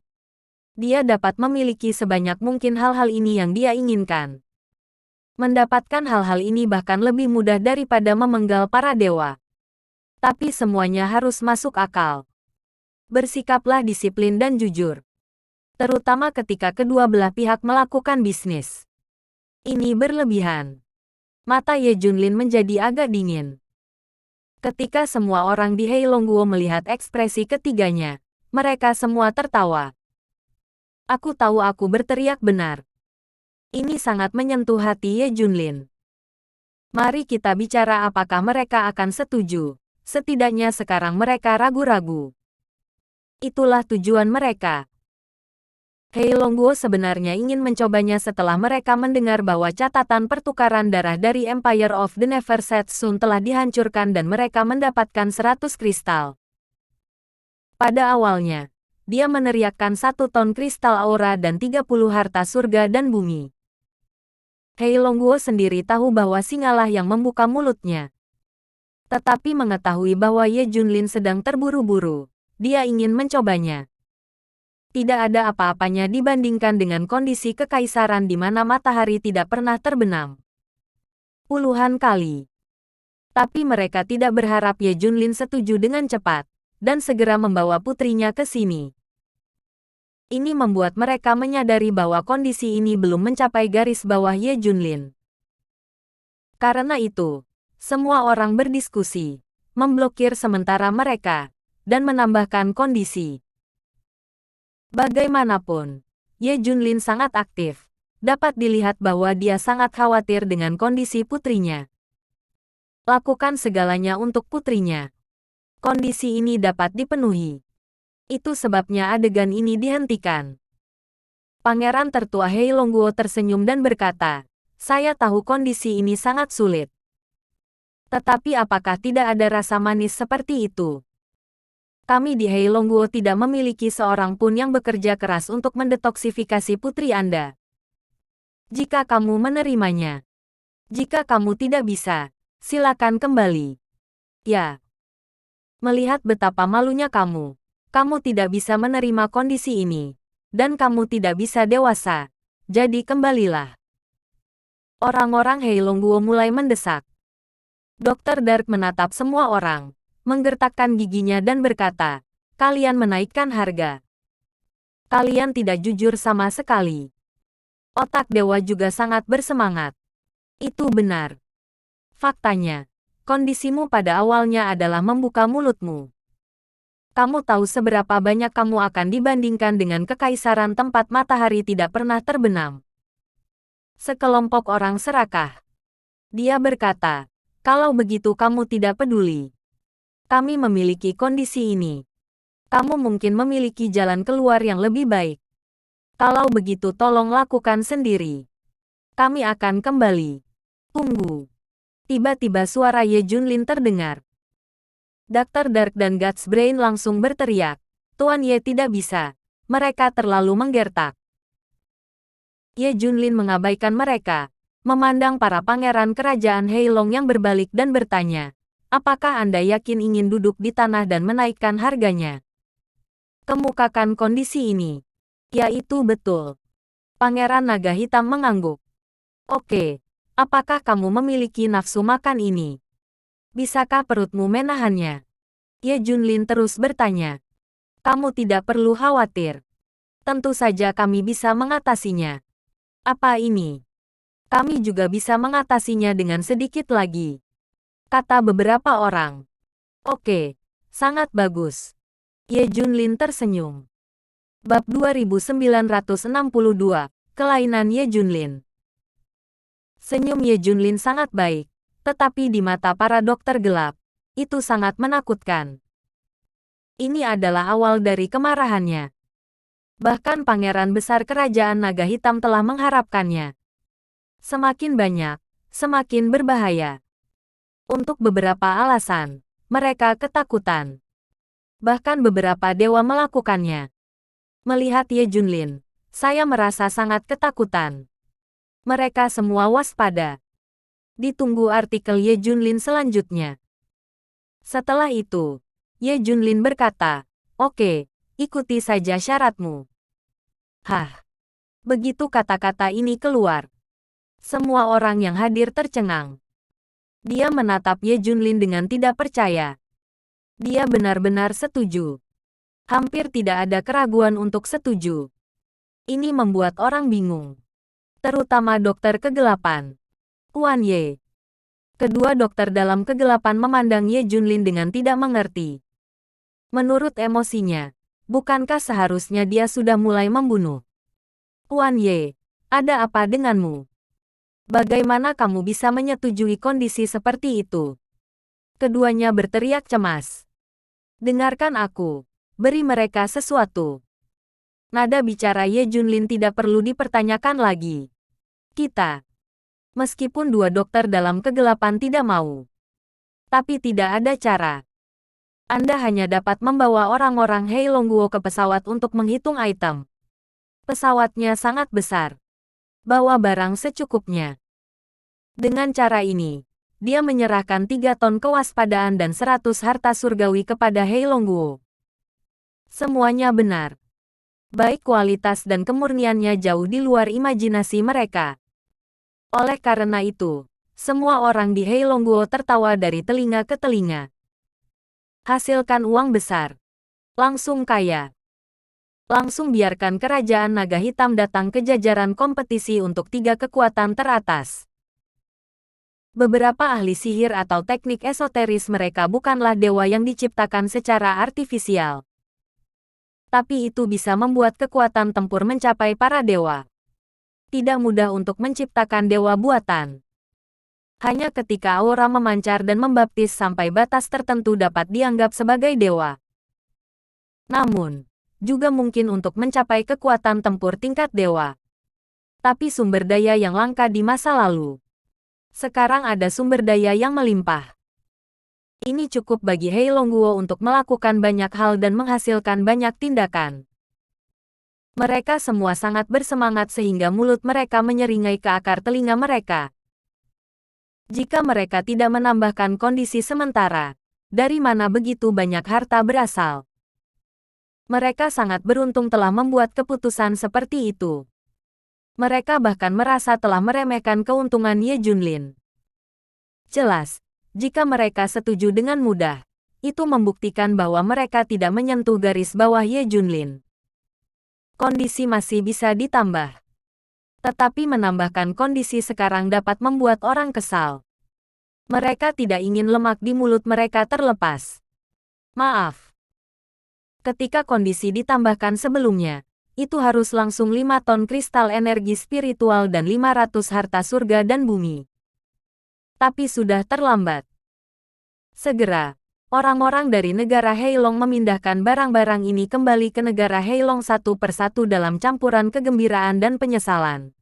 dia dapat memiliki sebanyak mungkin hal-hal ini yang dia inginkan. Mendapatkan hal-hal ini bahkan lebih mudah daripada memenggal para dewa. Tapi semuanya harus masuk akal. Bersikaplah disiplin dan jujur. Terutama ketika kedua belah pihak melakukan bisnis. Ini berlebihan. Mata Ye Junlin menjadi agak dingin. Ketika semua orang di Heilongguo melihat ekspresi ketiganya, mereka semua tertawa. Aku tahu aku berteriak benar. Ini sangat menyentuh hati Ye Junlin. Mari kita bicara apakah mereka akan setuju. Setidaknya sekarang mereka ragu-ragu. Itulah tujuan mereka. Hei Longguo sebenarnya ingin mencobanya setelah mereka mendengar bahwa catatan pertukaran darah dari Empire of the Neverset Sun telah dihancurkan dan mereka mendapatkan 100 kristal. Pada awalnya, dia meneriakkan 1 ton kristal aura dan 30 harta surga dan bumi. Hei Longguo sendiri tahu bahwa singalah yang membuka mulutnya. Tetapi mengetahui bahwa Ye Junlin sedang terburu-buru, dia ingin mencobanya. Tidak ada apa-apanya dibandingkan dengan kondisi kekaisaran di mana matahari tidak pernah terbenam. Puluhan kali. Tapi mereka tidak berharap Ye Junlin setuju dengan cepat, dan segera membawa putrinya ke sini. Ini membuat mereka menyadari bahwa kondisi ini belum mencapai garis bawah Ye Junlin. Karena itu, semua orang berdiskusi, memblokir sementara mereka, dan menambahkan kondisi. Bagaimanapun, Ye Junlin sangat aktif. Dapat dilihat bahwa dia sangat khawatir dengan kondisi putrinya. Lakukan segalanya untuk putrinya. Kondisi ini dapat dipenuhi. Itu sebabnya adegan ini dihentikan. Pangeran tertua Hei Longguo tersenyum dan berkata, "Saya tahu kondisi ini sangat sulit. Tetapi apakah tidak ada rasa manis seperti itu? Kami di Hei Longguo tidak memiliki seorang pun yang bekerja keras untuk mendetoksifikasi putri Anda. Jika kamu menerimanya. Jika kamu tidak bisa, silakan kembali." Ya. Melihat betapa malunya kamu tidak bisa menerima kondisi ini. Dan kamu tidak bisa dewasa. Jadi kembalilah. Orang-orang Hei Longguo mulai mendesak. Dr. Dark menatap semua orang, menggertakkan giginya dan berkata, "Kalian menaikkan harga. Kalian tidak jujur sama sekali." Otak dewa juga sangat bersemangat. Itu benar. Faktanya, kondisimu pada awalnya adalah membuka mulutmu. Kamu tahu seberapa banyak kamu akan dibandingkan dengan kekaisaran tempat matahari tidak pernah terbenam. Sekelompok orang serakah. Dia berkata, "Kalau begitu kamu tidak peduli. Kami memiliki kondisi ini. Kamu mungkin memiliki jalan keluar yang lebih baik. Kalau begitu tolong lakukan sendiri. Kami akan kembali. Tunggu." Tiba-tiba suara Ye Junlin terdengar. Dr. Dark dan Guts Brain langsung berteriak, "Tuan Ye tidak bisa. Mereka terlalu menggertak." Ye Junlin mengabaikan mereka, memandang para pangeran kerajaan Heilong yang berbalik dan bertanya, "Apakah Anda yakin ingin duduk di tanah dan menaikkan harganya? Kemukakan kondisi ini." "Ya itu betul." Pangeran Naga Hitam mengangguk. "Oke, apakah kamu memiliki nafsu makan ini? Bisakah perutmu menahannya?" Ye Junlin terus bertanya. "Kamu tidak perlu khawatir. Tentu saja kami bisa mengatasinya." "Apa ini?" "Kami juga bisa mengatasinya dengan sedikit lagi," kata beberapa orang. "Oke, sangat bagus." Ye Junlin tersenyum. Bab 2962, Kelainan Ye Junlin. Senyum Ye Junlin sangat baik, tetapi di mata para dokter gelap, itu sangat menakutkan. Ini adalah awal dari kemarahannya. Bahkan Pangeran Besar Kerajaan Naga Hitam telah mengharapkannya. Semakin banyak, semakin berbahaya. Untuk beberapa alasan, mereka ketakutan. Bahkan beberapa dewa melakukannya. Melihat Ye Junlin, saya merasa sangat ketakutan. Mereka semua waspada. Ditunggu artikel Ye Junlin selanjutnya. Setelah itu, Ye Junlin berkata, "Oke, ikuti saja syaratmu." Hah. Begitu kata-kata ini keluar, semua orang yang hadir tercengang. Dia menatap Ye Junlin dengan tidak percaya. Dia benar-benar setuju. Hampir tidak ada keraguan untuk setuju. Ini membuat orang bingung. Terutama dokter kegelapan. "Tuan Ye." Kedua dokter dalam kegelapan memandang Ye Junlin dengan tidak mengerti. Menurut emosinya, bukankah seharusnya dia sudah mulai membunuh? "Tuan Ye, ada apa denganmu?" Bagaimana kamu bisa menyetujui kondisi seperti itu? Keduanya berteriak cemas. Dengarkan aku. Beri mereka sesuatu. Nada bicara Ye Junlin tidak perlu dipertanyakan lagi. Kita. Meskipun dua dokter dalam kegelapan tidak mau. Tapi tidak ada cara. Anda hanya dapat membawa orang-orang Hei Longguo ke pesawat untuk menghitung item. Pesawatnya sangat besar. Bawa barang secukupnya. Dengan cara ini, dia menyerahkan 3 ton kewaspadaan dan 100 harta surgawi kepada Hei Longguo. Semuanya benar. Baik kualitas dan kemurniannya jauh di luar imajinasi mereka. Oleh karena itu, semua orang di Hei Longguo tertawa dari telinga ke telinga. Hasilkan uang besar. Langsung kaya. Langsung biarkan kerajaan naga hitam datang ke jajaran kompetisi untuk 3 kekuatan teratas. Beberapa ahli sihir atau teknik esoteris mereka bukanlah dewa yang diciptakan secara artifisial. Tapi itu bisa membuat kekuatan tempur mencapai para dewa. Tidak mudah untuk menciptakan dewa buatan. Hanya ketika aura memancar dan membaptis sampai batas tertentu dapat dianggap sebagai dewa. Namun, juga mungkin untuk mencapai kekuatan tempur tingkat dewa. Tapi sumber daya yang langka di masa lalu. Sekarang ada sumber daya yang melimpah. Ini cukup bagi Hei Longguo untuk melakukan banyak hal dan menghasilkan banyak tindakan. Mereka semua sangat bersemangat sehingga mulut mereka menyeringai ke akar telinga mereka. Jika mereka tidak menambahkan kondisi sementara, dari mana begitu banyak harta berasal? Mereka sangat beruntung telah membuat keputusan seperti itu. Mereka bahkan merasa telah meremehkan keuntungan Ye Junlin. Jelas, jika mereka setuju dengan mudah, itu membuktikan bahwa mereka tidak menyentuh garis bawah Ye Junlin. Kondisi masih bisa ditambah. Tetapi menambahkan kondisi sekarang dapat membuat orang kesal. Mereka tidak ingin lemak di mulut mereka terlepas. Maaf. Ketika kondisi ditambahkan sebelumnya, itu harus langsung 5 ton kristal energi spiritual dan 500 harta surga dan bumi. Tapi sudah terlambat. Segera, orang-orang dari negara Heilong memindahkan barang-barang ini kembali ke negara Heilong satu persatu dalam campuran kegembiraan dan penyesalan.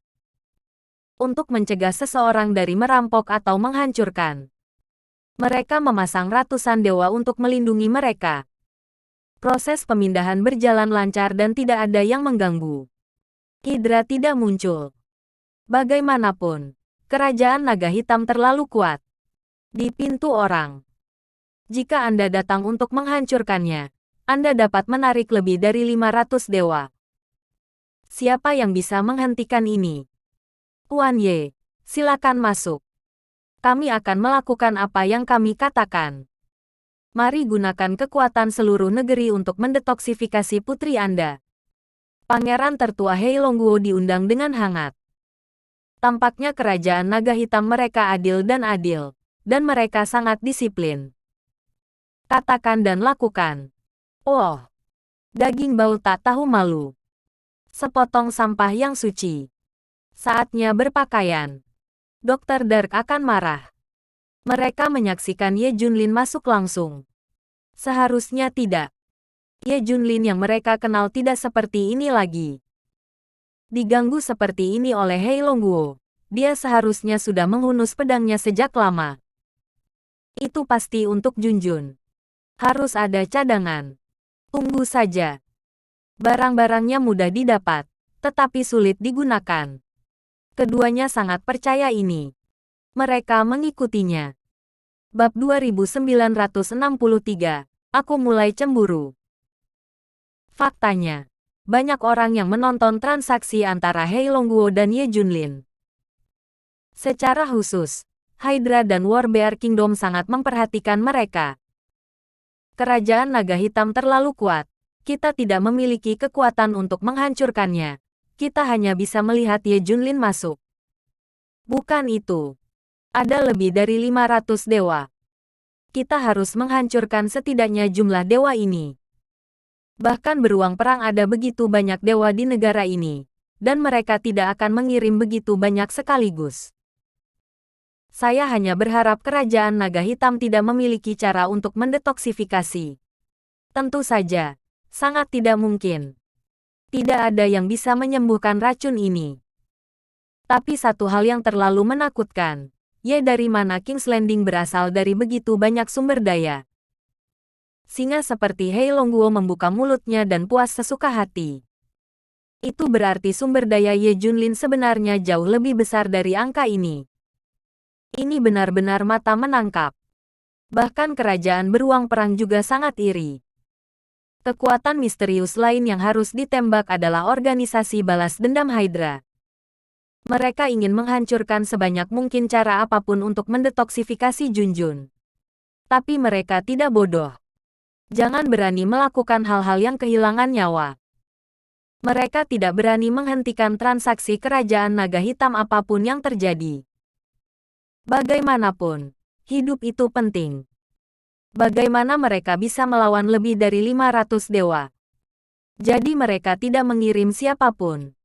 Untuk mencegah seseorang dari merampok atau menghancurkan. Mereka memasang ratusan dewa untuk melindungi mereka. Proses pemindahan berjalan lancar dan tidak ada yang mengganggu. Hydra tidak muncul. Bagaimanapun, kerajaan naga hitam terlalu kuat. Di pintu orang. Jika Anda datang untuk menghancurkannya, Anda dapat menarik lebih dari 500 dewa. Siapa yang bisa menghentikan ini? Tuan Ye, silakan masuk. Kami akan melakukan apa yang kami katakan. Mari gunakan kekuatan seluruh negeri untuk mendetoksifikasi putri Anda. Pangeran tertua Hei Longguo diundang dengan hangat. Tampaknya kerajaan naga hitam mereka adil, dan mereka sangat disiplin. Katakan dan lakukan. Oh, daging bau tak tahu malu. Sepotong sampah yang suci. Saatnya berpakaian. Dr. Dark akan marah. Mereka menyaksikan Ye Junlin masuk langsung. Seharusnya tidak. Ye Junlin yang mereka kenal tidak seperti ini lagi. Diganggu seperti ini oleh Hei Longguo. Dia seharusnya sudah menghunus pedangnya sejak lama. Itu pasti untuk Junjun. Harus ada cadangan. Tunggu saja. Barang-barangnya mudah didapat, tetapi sulit digunakan. Keduanya sangat percaya ini. Mereka mengikutinya. Bab 2963, aku mulai cemburu. Faktanya, banyak orang yang menonton transaksi antara Hei Longguo dan Ye Junlin. Secara khusus, Hydra dan Warbear Kingdom sangat memperhatikan mereka. Kerajaan naga hitam terlalu kuat. Kita tidak memiliki kekuatan untuk menghancurkannya. Kita hanya bisa melihat Ye Junlin masuk. Bukan itu. Ada lebih dari 500 dewa. Kita harus menghancurkan setidaknya jumlah dewa ini. Bahkan beruang perang ada begitu banyak dewa di negara ini. Dan mereka tidak akan mengirim begitu banyak sekaligus. Saya hanya berharap kerajaan naga hitam tidak memiliki cara untuk mendetoksifikasi. Tentu saja, sangat tidak mungkin. Tidak ada yang bisa menyembuhkan racun ini. Tapi satu hal yang terlalu menakutkan, dari mana King's Landing berasal dari begitu banyak sumber daya. Singa seperti Hei Longguo membuka mulutnya dan puas sesuka hati. Itu berarti sumber daya Ye Junlin sebenarnya jauh lebih besar dari angka ini. Ini benar-benar mata menangkap. Bahkan kerajaan beruang perang juga sangat iri. Kekuatan misterius lain yang harus ditembak adalah organisasi balas dendam Hydra. Mereka ingin menghancurkan sebanyak mungkin cara apapun untuk mendetoksifikasi Junjun. Tapi mereka tidak bodoh. Jangan berani melakukan hal-hal yang kehilangan nyawa. Mereka tidak berani menghentikan transaksi kerajaan naga hitam apapun yang terjadi. Bagaimanapun, hidup itu penting. Bagaimana mereka bisa melawan lebih dari 500 dewa? Jadi mereka tidak mengirim siapapun.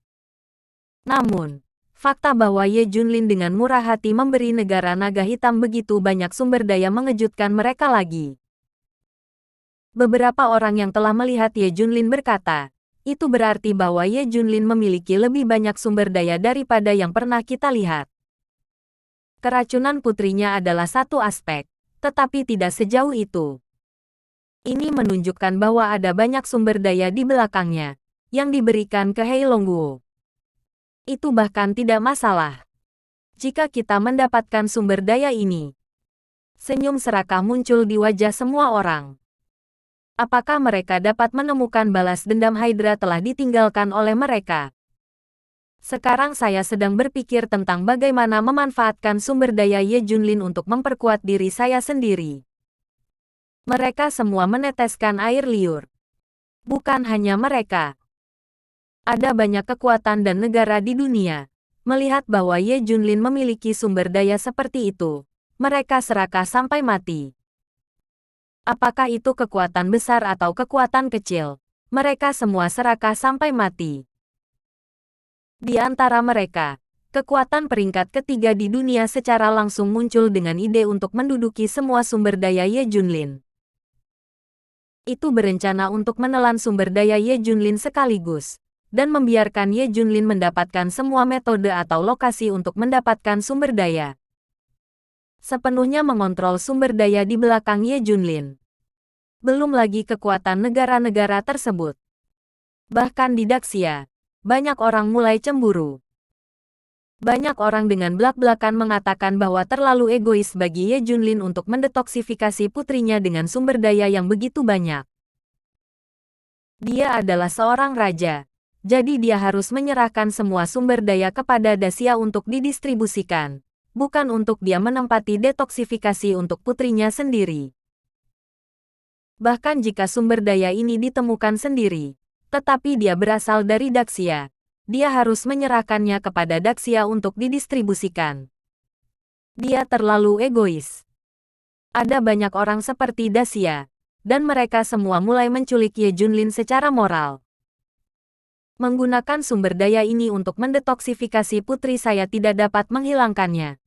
Namun, fakta bahwa Ye Junlin dengan murah hati memberi negara naga hitam begitu banyak sumber daya mengejutkan mereka lagi. Beberapa orang yang telah melihat Ye Junlin berkata, itu berarti bahwa Ye Junlin memiliki lebih banyak sumber daya daripada yang pernah kita lihat. Keracunan putrinya adalah satu aspek, tetapi tidak sejauh itu. Ini menunjukkan bahwa ada banyak sumber daya di belakangnya, yang diberikan ke Hei Longguo. Itu bahkan tidak masalah. Jika kita mendapatkan sumber daya ini. Senyum serakah muncul di wajah semua orang. Apakah mereka dapat menemukan balas dendam Hydra telah ditinggalkan oleh mereka? Sekarang saya sedang berpikir tentang bagaimana memanfaatkan sumber daya Ye Junlin untuk memperkuat diri saya sendiri. Mereka semua meneteskan air liur. Bukan hanya mereka. Ada banyak kekuatan dan negara di dunia. Melihat bahwa Ye Junlin memiliki sumber daya seperti itu, mereka serakah sampai mati. Apakah itu kekuatan besar atau kekuatan kecil? Mereka semua serakah sampai mati. Di antara mereka, kekuatan peringkat ketiga di dunia secara langsung muncul dengan ide untuk menduduki semua sumber daya Ye Junlin. Itu berencana untuk menelan sumber daya Ye Junlin sekaligus, dan membiarkan Ye Junlin mendapatkan semua metode atau lokasi untuk mendapatkan sumber daya. Sepenuhnya mengontrol sumber daya di belakang Ye Junlin. Belum lagi kekuatan negara-negara tersebut. Bahkan di Daxia, banyak orang mulai cemburu. Banyak orang dengan belak-belakan mengatakan bahwa terlalu egois bagi Ye Junlin untuk mendetoksifikasi putrinya dengan sumber daya yang begitu banyak. Dia adalah seorang raja, jadi dia harus menyerahkan semua sumber daya kepada Daxia untuk didistribusikan, bukan untuk dia menempati detoksifikasi untuk putrinya sendiri. Bahkan jika sumber daya ini ditemukan sendiri, tetapi dia berasal dari Daxia, dia harus menyerahkannya kepada Daxia untuk didistribusikan. Dia terlalu egois. Ada banyak orang seperti Daxia, dan mereka semua mulai menculik Ye Junlin secara moral. Menggunakan sumber daya ini untuk mendetoksifikasi putri saya tidak dapat menghilangkannya.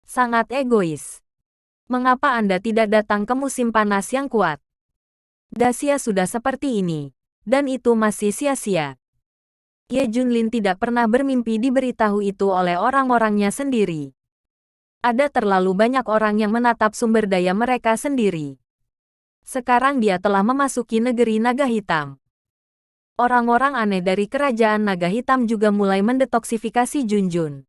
Sangat egois. Mengapa Anda tidak datang ke musim panas yang kuat? Daxia sudah seperti ini. Dan itu masih sia-sia. Ye Junlin tidak pernah bermimpi diberitahu itu oleh orang-orangnya sendiri. Ada terlalu banyak orang yang menatap sumber daya mereka sendiri. Sekarang dia telah memasuki negeri naga hitam. Orang-orang aneh dari kerajaan naga hitam juga mulai mendetoksifikasi Junjun.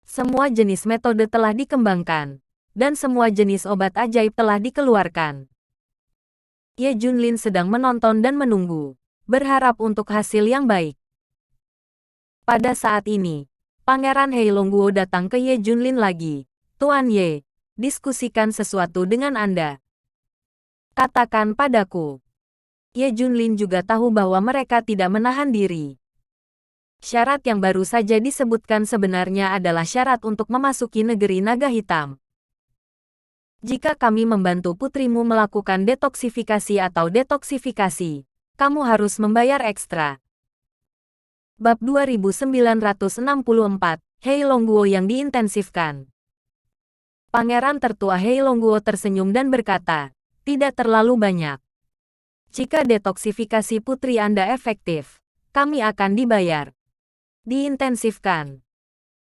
Semua jenis metode telah dikembangkan, dan semua jenis obat ajaib telah dikeluarkan. Ye Junlin sedang menonton dan menunggu, berharap untuk hasil yang baik. Pada saat ini, Pangeran Hei Longguo datang ke Ye Junlin lagi. Tuan Ye, diskusikan sesuatu dengan Anda. Katakan padaku. Ye Junlin juga tahu bahwa mereka tidak menahan diri. Syarat yang baru saja disebutkan sebenarnya adalah syarat untuk memasuki negeri naga hitam. Jika kami membantu putrimu melakukan detoksifikasi atau detoksifikasi, kamu harus membayar ekstra. Bab 2964, Hei Longguo yang diintensifkan. Pangeran tertua Heilongguo tersenyum dan berkata, tidak terlalu banyak. Jika detoksifikasi putri Anda efektif, kami akan dibayar. Diintensifkan.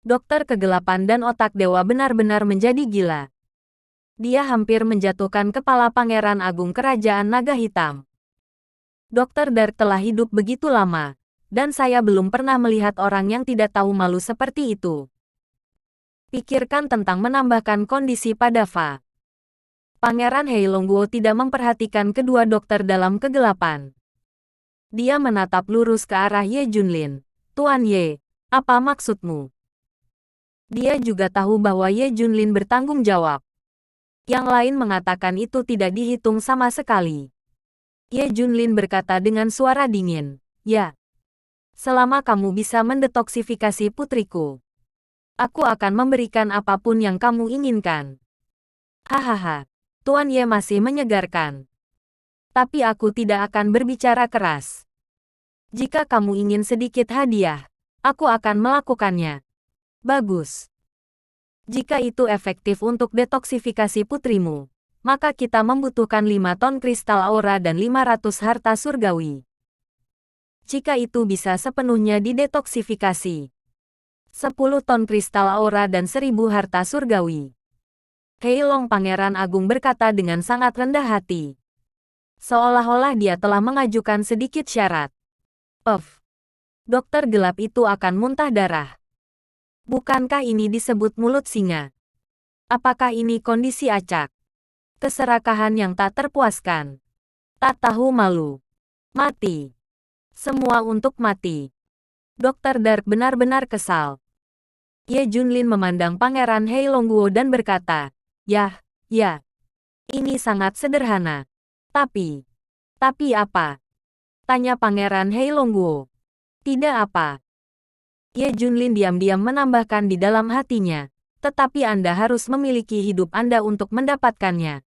Dokter kegelapan dan otak dewa benar-benar menjadi gila. Dia hampir menjatuhkan kepala Pangeran Agung Kerajaan Naga Hitam. Dokter Dark telah hidup begitu lama, dan saya belum pernah melihat orang yang tidak tahu malu seperti itu. Pikirkan tentang menambahkan kondisi pada Fa. Pangeran Heilongguo tidak memperhatikan kedua dokter dalam kegelapan. Dia menatap lurus ke arah Ye Junlin. Tuan Ye, apa maksudmu? Dia juga tahu bahwa Ye Junlin bertanggung jawab. Yang lain mengatakan itu tidak dihitung sama sekali. Ye Junlin berkata dengan suara dingin, ya. Selama kamu bisa mendetoksifikasi putriku, aku akan memberikan apapun yang kamu inginkan. Hahaha, Tuan Ye masih menyegarkan. Tapi aku tidak akan berbicara keras. Jika kamu ingin sedikit hadiah, aku akan melakukannya. Bagus. Jika itu efektif untuk detoksifikasi putrimu, maka kita membutuhkan 5 ton kristal aura dan 500 harta surgawi. Jika itu bisa sepenuhnya didetoksifikasi, 10 ton kristal aura dan 1000 harta surgawi. Heilong Pangeran Agung berkata dengan sangat rendah hati. Seolah-olah dia telah mengajukan sedikit syarat. Dokter gelap itu akan muntah darah. Bukankah ini disebut mulut singa? Apakah ini kondisi acak? Keserakahan yang tak terpuaskan. Tak tahu malu. Mati. Semua untuk mati. Dokter Dark benar-benar kesal. Ye Junlin memandang Pangeran Heilongguo dan berkata, ya. Ini sangat sederhana. Tapi apa? Tanya Pangeran Heilongguo. Tidak apa. Ye Junlin diam-diam menambahkan di dalam hatinya, tetapi Anda harus memiliki hidup Anda untuk mendapatkannya.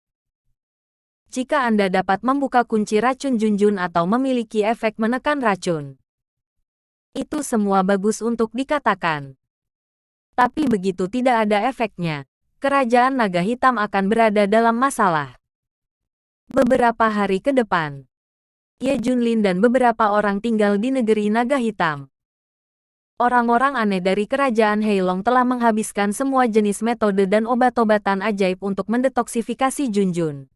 Jika Anda dapat membuka kunci racun Junjun atau memiliki efek menekan racun, itu semua bagus untuk dikatakan. Tapi begitu tidak ada efeknya, Kerajaan Naga Hitam akan berada dalam masalah. Beberapa hari ke depan, Ye Junlin dan beberapa orang tinggal di negeri Naga Hitam. Orang-orang aneh dari Kerajaan Heilong telah menghabiskan semua jenis metode dan obat-obatan ajaib untuk mendetoksifikasi Junjun.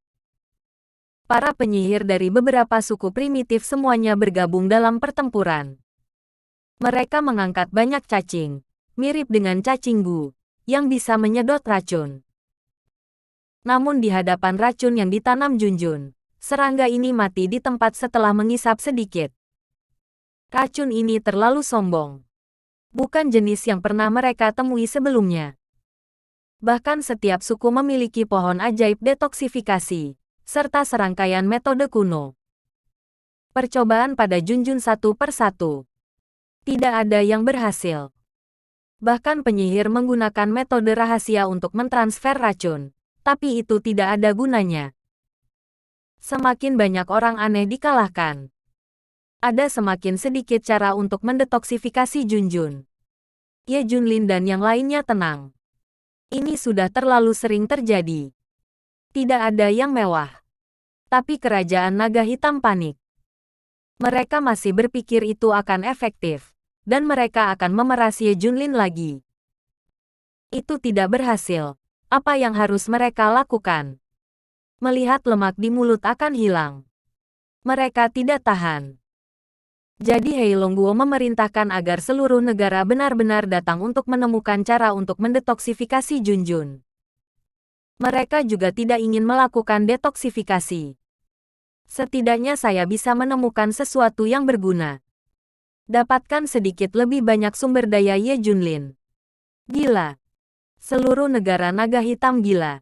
Para penyihir dari beberapa suku primitif semuanya bergabung dalam pertempuran. Mereka mengangkat banyak cacing, mirip dengan cacing Gu, yang bisa menyedot racun. Namun di hadapan racun yang ditanam Junjun, serangga ini mati di tempat setelah mengisap sedikit. Racun ini terlalu sombong. Bukan jenis yang pernah mereka temui sebelumnya. Bahkan setiap suku memiliki pohon ajaib detoksifikasi, serta serangkaian metode kuno. Percobaan pada Junjun satu per satu. Tidak ada yang berhasil. Bahkan penyihir menggunakan metode rahasia untuk mentransfer racun, tapi itu tidak ada gunanya. Semakin banyak orang aneh dikalahkan, ada semakin sedikit cara untuk mendetoksifikasi Junjun. Ye Junlin dan yang lainnya tenang. Ini sudah terlalu sering terjadi. Tidak ada yang mewah. Tapi Kerajaan Naga Hitam panik. Mereka masih berpikir itu akan efektif, dan mereka akan memeras Ye Junlin lagi. Itu tidak berhasil. Apa yang harus mereka lakukan? Melihat lemak di mulut akan hilang. Mereka tidak tahan. Jadi Heilongguo memerintahkan agar seluruh negara benar-benar datang untuk menemukan cara untuk mendetoksifikasi Junjun. Mereka juga tidak ingin melakukan detoksifikasi. Setidaknya saya bisa menemukan sesuatu yang berguna. Dapatkan sedikit lebih banyak sumber daya Ye Junlin. Gila. Seluruh negara Naga Hitam gila.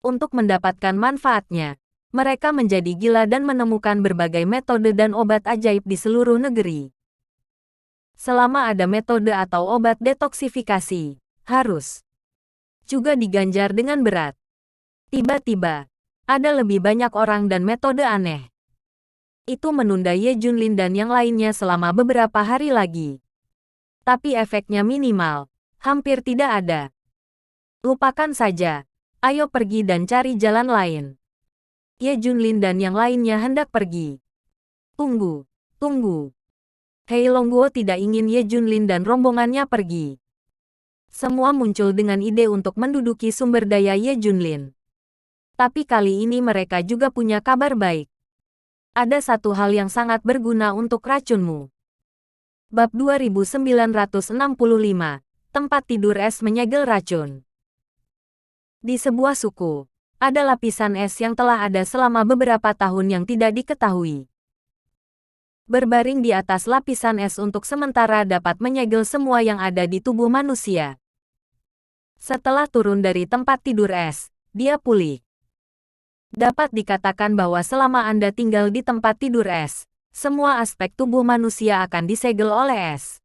Untuk mendapatkan manfaatnya, mereka menjadi gila dan menemukan berbagai metode dan obat ajaib di seluruh negeri. Selama ada metode atau obat detoksifikasi, harus juga diganjar dengan berat. Tiba-tiba, ada lebih banyak orang dan metode aneh. Itu menunda Ye Junlin dan yang lainnya selama beberapa hari lagi. Tapi efeknya minimal, hampir tidak ada. Lupakan saja. Ayo pergi dan cari jalan lain. Ye Junlin dan yang lainnya hendak pergi. Tunggu, tunggu. Hei Longguo tidak ingin Ye Junlin dan rombongannya pergi. Semua muncul dengan ide untuk menduduki sumber daya Ye Junlin. Tapi kali ini mereka juga punya kabar baik. Ada satu hal yang sangat berguna untuk racunmu. Bab 2965, Tempat Tidur Es Menyegel Racun. Di sebuah suku, ada lapisan es yang telah ada selama beberapa tahun yang tidak diketahui. Berbaring di atas lapisan es untuk sementara dapat menyegel semua yang ada di tubuh manusia. Setelah turun dari tempat tidur es, dia pulih. Dapat dikatakan bahwa selama Anda tinggal di tempat tidur es, semua aspek tubuh manusia akan disegel oleh es.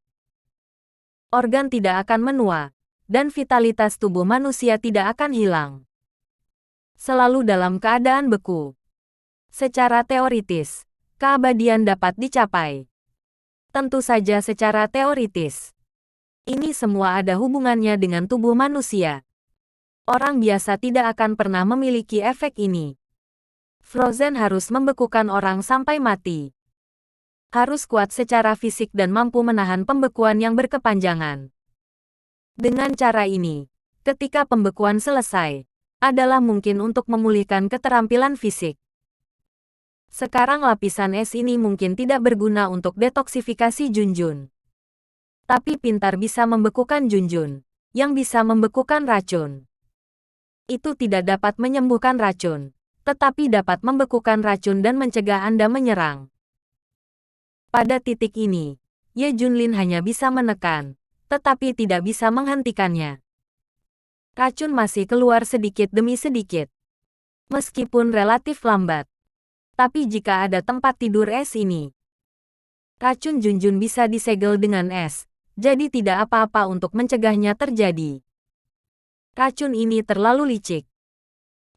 Organ tidak akan menua, dan vitalitas tubuh manusia tidak akan hilang. Selalu dalam keadaan beku. Secara teoritis, keabadian dapat dicapai. Tentu saja secara teoritis. Ini semua ada hubungannya dengan tubuh manusia. Orang biasa tidak akan pernah memiliki efek ini. Frozen harus membekukan orang sampai mati. Harus kuat secara fisik dan mampu menahan pembekuan yang berkepanjangan. Dengan cara ini, ketika pembekuan selesai, adalah mungkin untuk memulihkan keterampilan fisik. Sekarang lapisan es ini mungkin tidak berguna untuk detoksifikasi Junjun. Tapi pintar bisa membekukan Junjun, yang bisa membekukan racun. Itu tidak dapat menyembuhkan racun, tetapi dapat membekukan racun dan mencegah Anda menyerang. Pada titik ini, Ye Junlin hanya bisa menekan, tetapi tidak bisa menghentikannya. Racun masih keluar sedikit demi sedikit. Meskipun relatif lambat. Tapi jika ada tempat tidur es ini, racun Junjun bisa disegel dengan es, jadi tidak apa-apa untuk mencegahnya terjadi. Racun ini terlalu licik.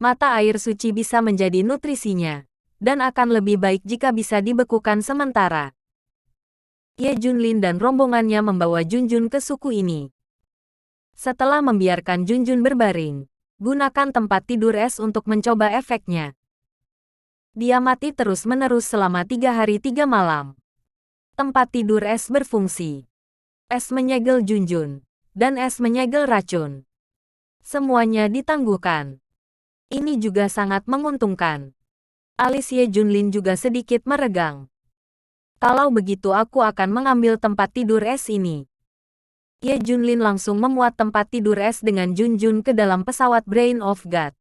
Mata air suci bisa menjadi nutrisinya, dan akan lebih baik jika bisa dibekukan sementara. Ye Junlin dan rombongannya membawa Junjun ke suku ini. Setelah membiarkan Junjun berbaring, gunakan tempat tidur es untuk mencoba efeknya. Dia mati terus-menerus selama 3 hari 3 malam. Tempat tidur es berfungsi. Es menyegel Junjun, dan es menyegel racun. Semuanya ditangguhkan. Ini juga sangat menguntungkan. Alis Ye Junlin juga sedikit meregang. Kalau begitu aku akan mengambil tempat tidur es ini. Ye Junlin langsung memuat tempat tidur es dengan Junjun ke dalam pesawat Brain of God.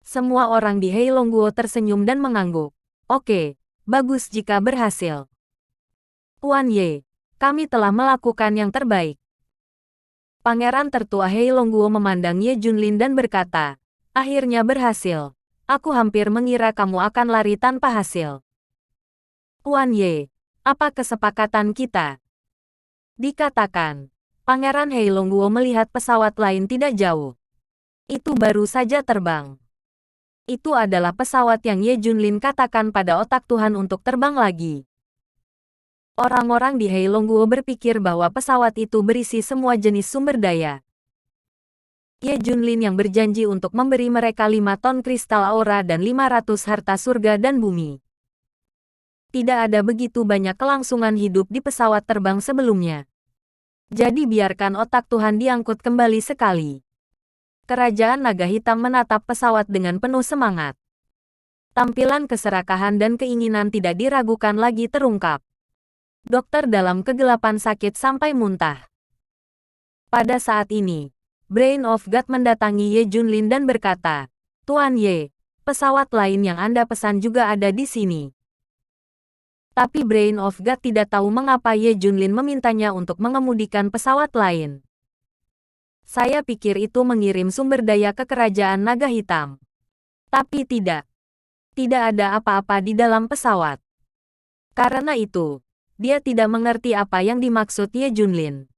Semua orang di Heilongguo tersenyum dan mengangguk. Oke, bagus jika berhasil. Tuan Ye, kami telah melakukan yang terbaik. Pangeran tertua Heilongguo memandang Ye Junlin dan berkata, akhirnya berhasil. Aku hampir mengira kamu akan lari tanpa hasil. Tuan Ye, apa kesepakatan kita? Dikatakan, Pangeran Heilongguo melihat pesawat lain tidak jauh. Itu baru saja terbang. Itu adalah pesawat yang Ye Junlin katakan pada otak Tuhan untuk terbang lagi. Orang-orang di Heilongguo berpikir bahwa pesawat itu berisi semua jenis sumber daya. Ye Junlin yang berjanji untuk memberi mereka 5 ton kristal aura dan 500 harta surga dan bumi. Tidak ada begitu banyak kelangsungan hidup di pesawat terbang sebelumnya. Jadi biarkan otak Tuhan diangkut kembali sekali. Kerajaan Naga Hitam menatap pesawat dengan penuh semangat. Tampilan keserakahan dan keinginan tidak diragukan lagi terungkap. Dokter dalam kegelapan sakit sampai muntah. Pada saat ini, Brain of God mendatangi Ye Junlin dan berkata, Tuan Ye, pesawat lain yang Anda pesan juga ada di sini. Tapi Brain of God tidak tahu mengapa Ye Junlin memintanya untuk mengemudikan pesawat lain. Saya pikir itu mengirim sumber daya ke kerajaan Naga Hitam. Tapi tidak. Tidak ada apa-apa di dalam pesawat. Karena itu, dia tidak mengerti apa yang dimaksud Ye Junlin.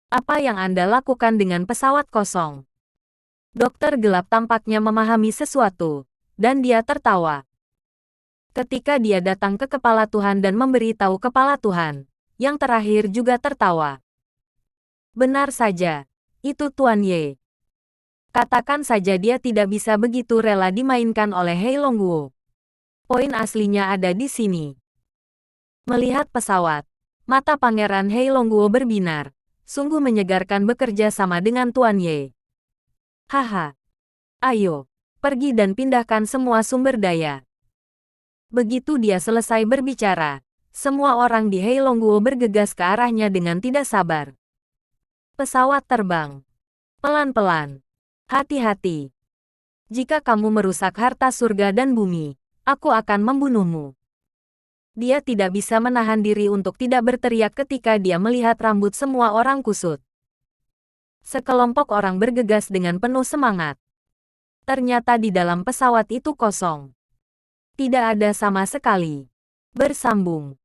Apa yang Anda lakukan dengan pesawat kosong? Dokter gelap tampaknya memahami sesuatu, dan dia tertawa. Ketika dia datang ke kepala Tuhan dan memberitahu kepala Tuhan, yang terakhir juga tertawa. Benar saja, itu Tuan Ye. Katakan saja dia tidak bisa begitu rela dimainkan oleh Hei Longguo. Poin aslinya ada di sini. Melihat pesawat, mata Pangeran Hei Longguo berbinar. Sungguh menyegarkan bekerja sama dengan Tuan Ye. Haha. Ayo, pergi dan pindahkan semua sumber daya. Begitu dia selesai berbicara, semua orang di Hei Longguo bergegas ke arahnya dengan tidak sabar. Pesawat terbang. Pelan-pelan. Hati-hati. Jika kamu merusak harta surga dan bumi, aku akan membunuhmu. Dia tidak bisa menahan diri untuk tidak berteriak ketika dia melihat rambut semua orang kusut. Sekelompok orang bergegas dengan penuh semangat. Ternyata di dalam pesawat itu kosong. Tidak ada sama sekali. Bersambung.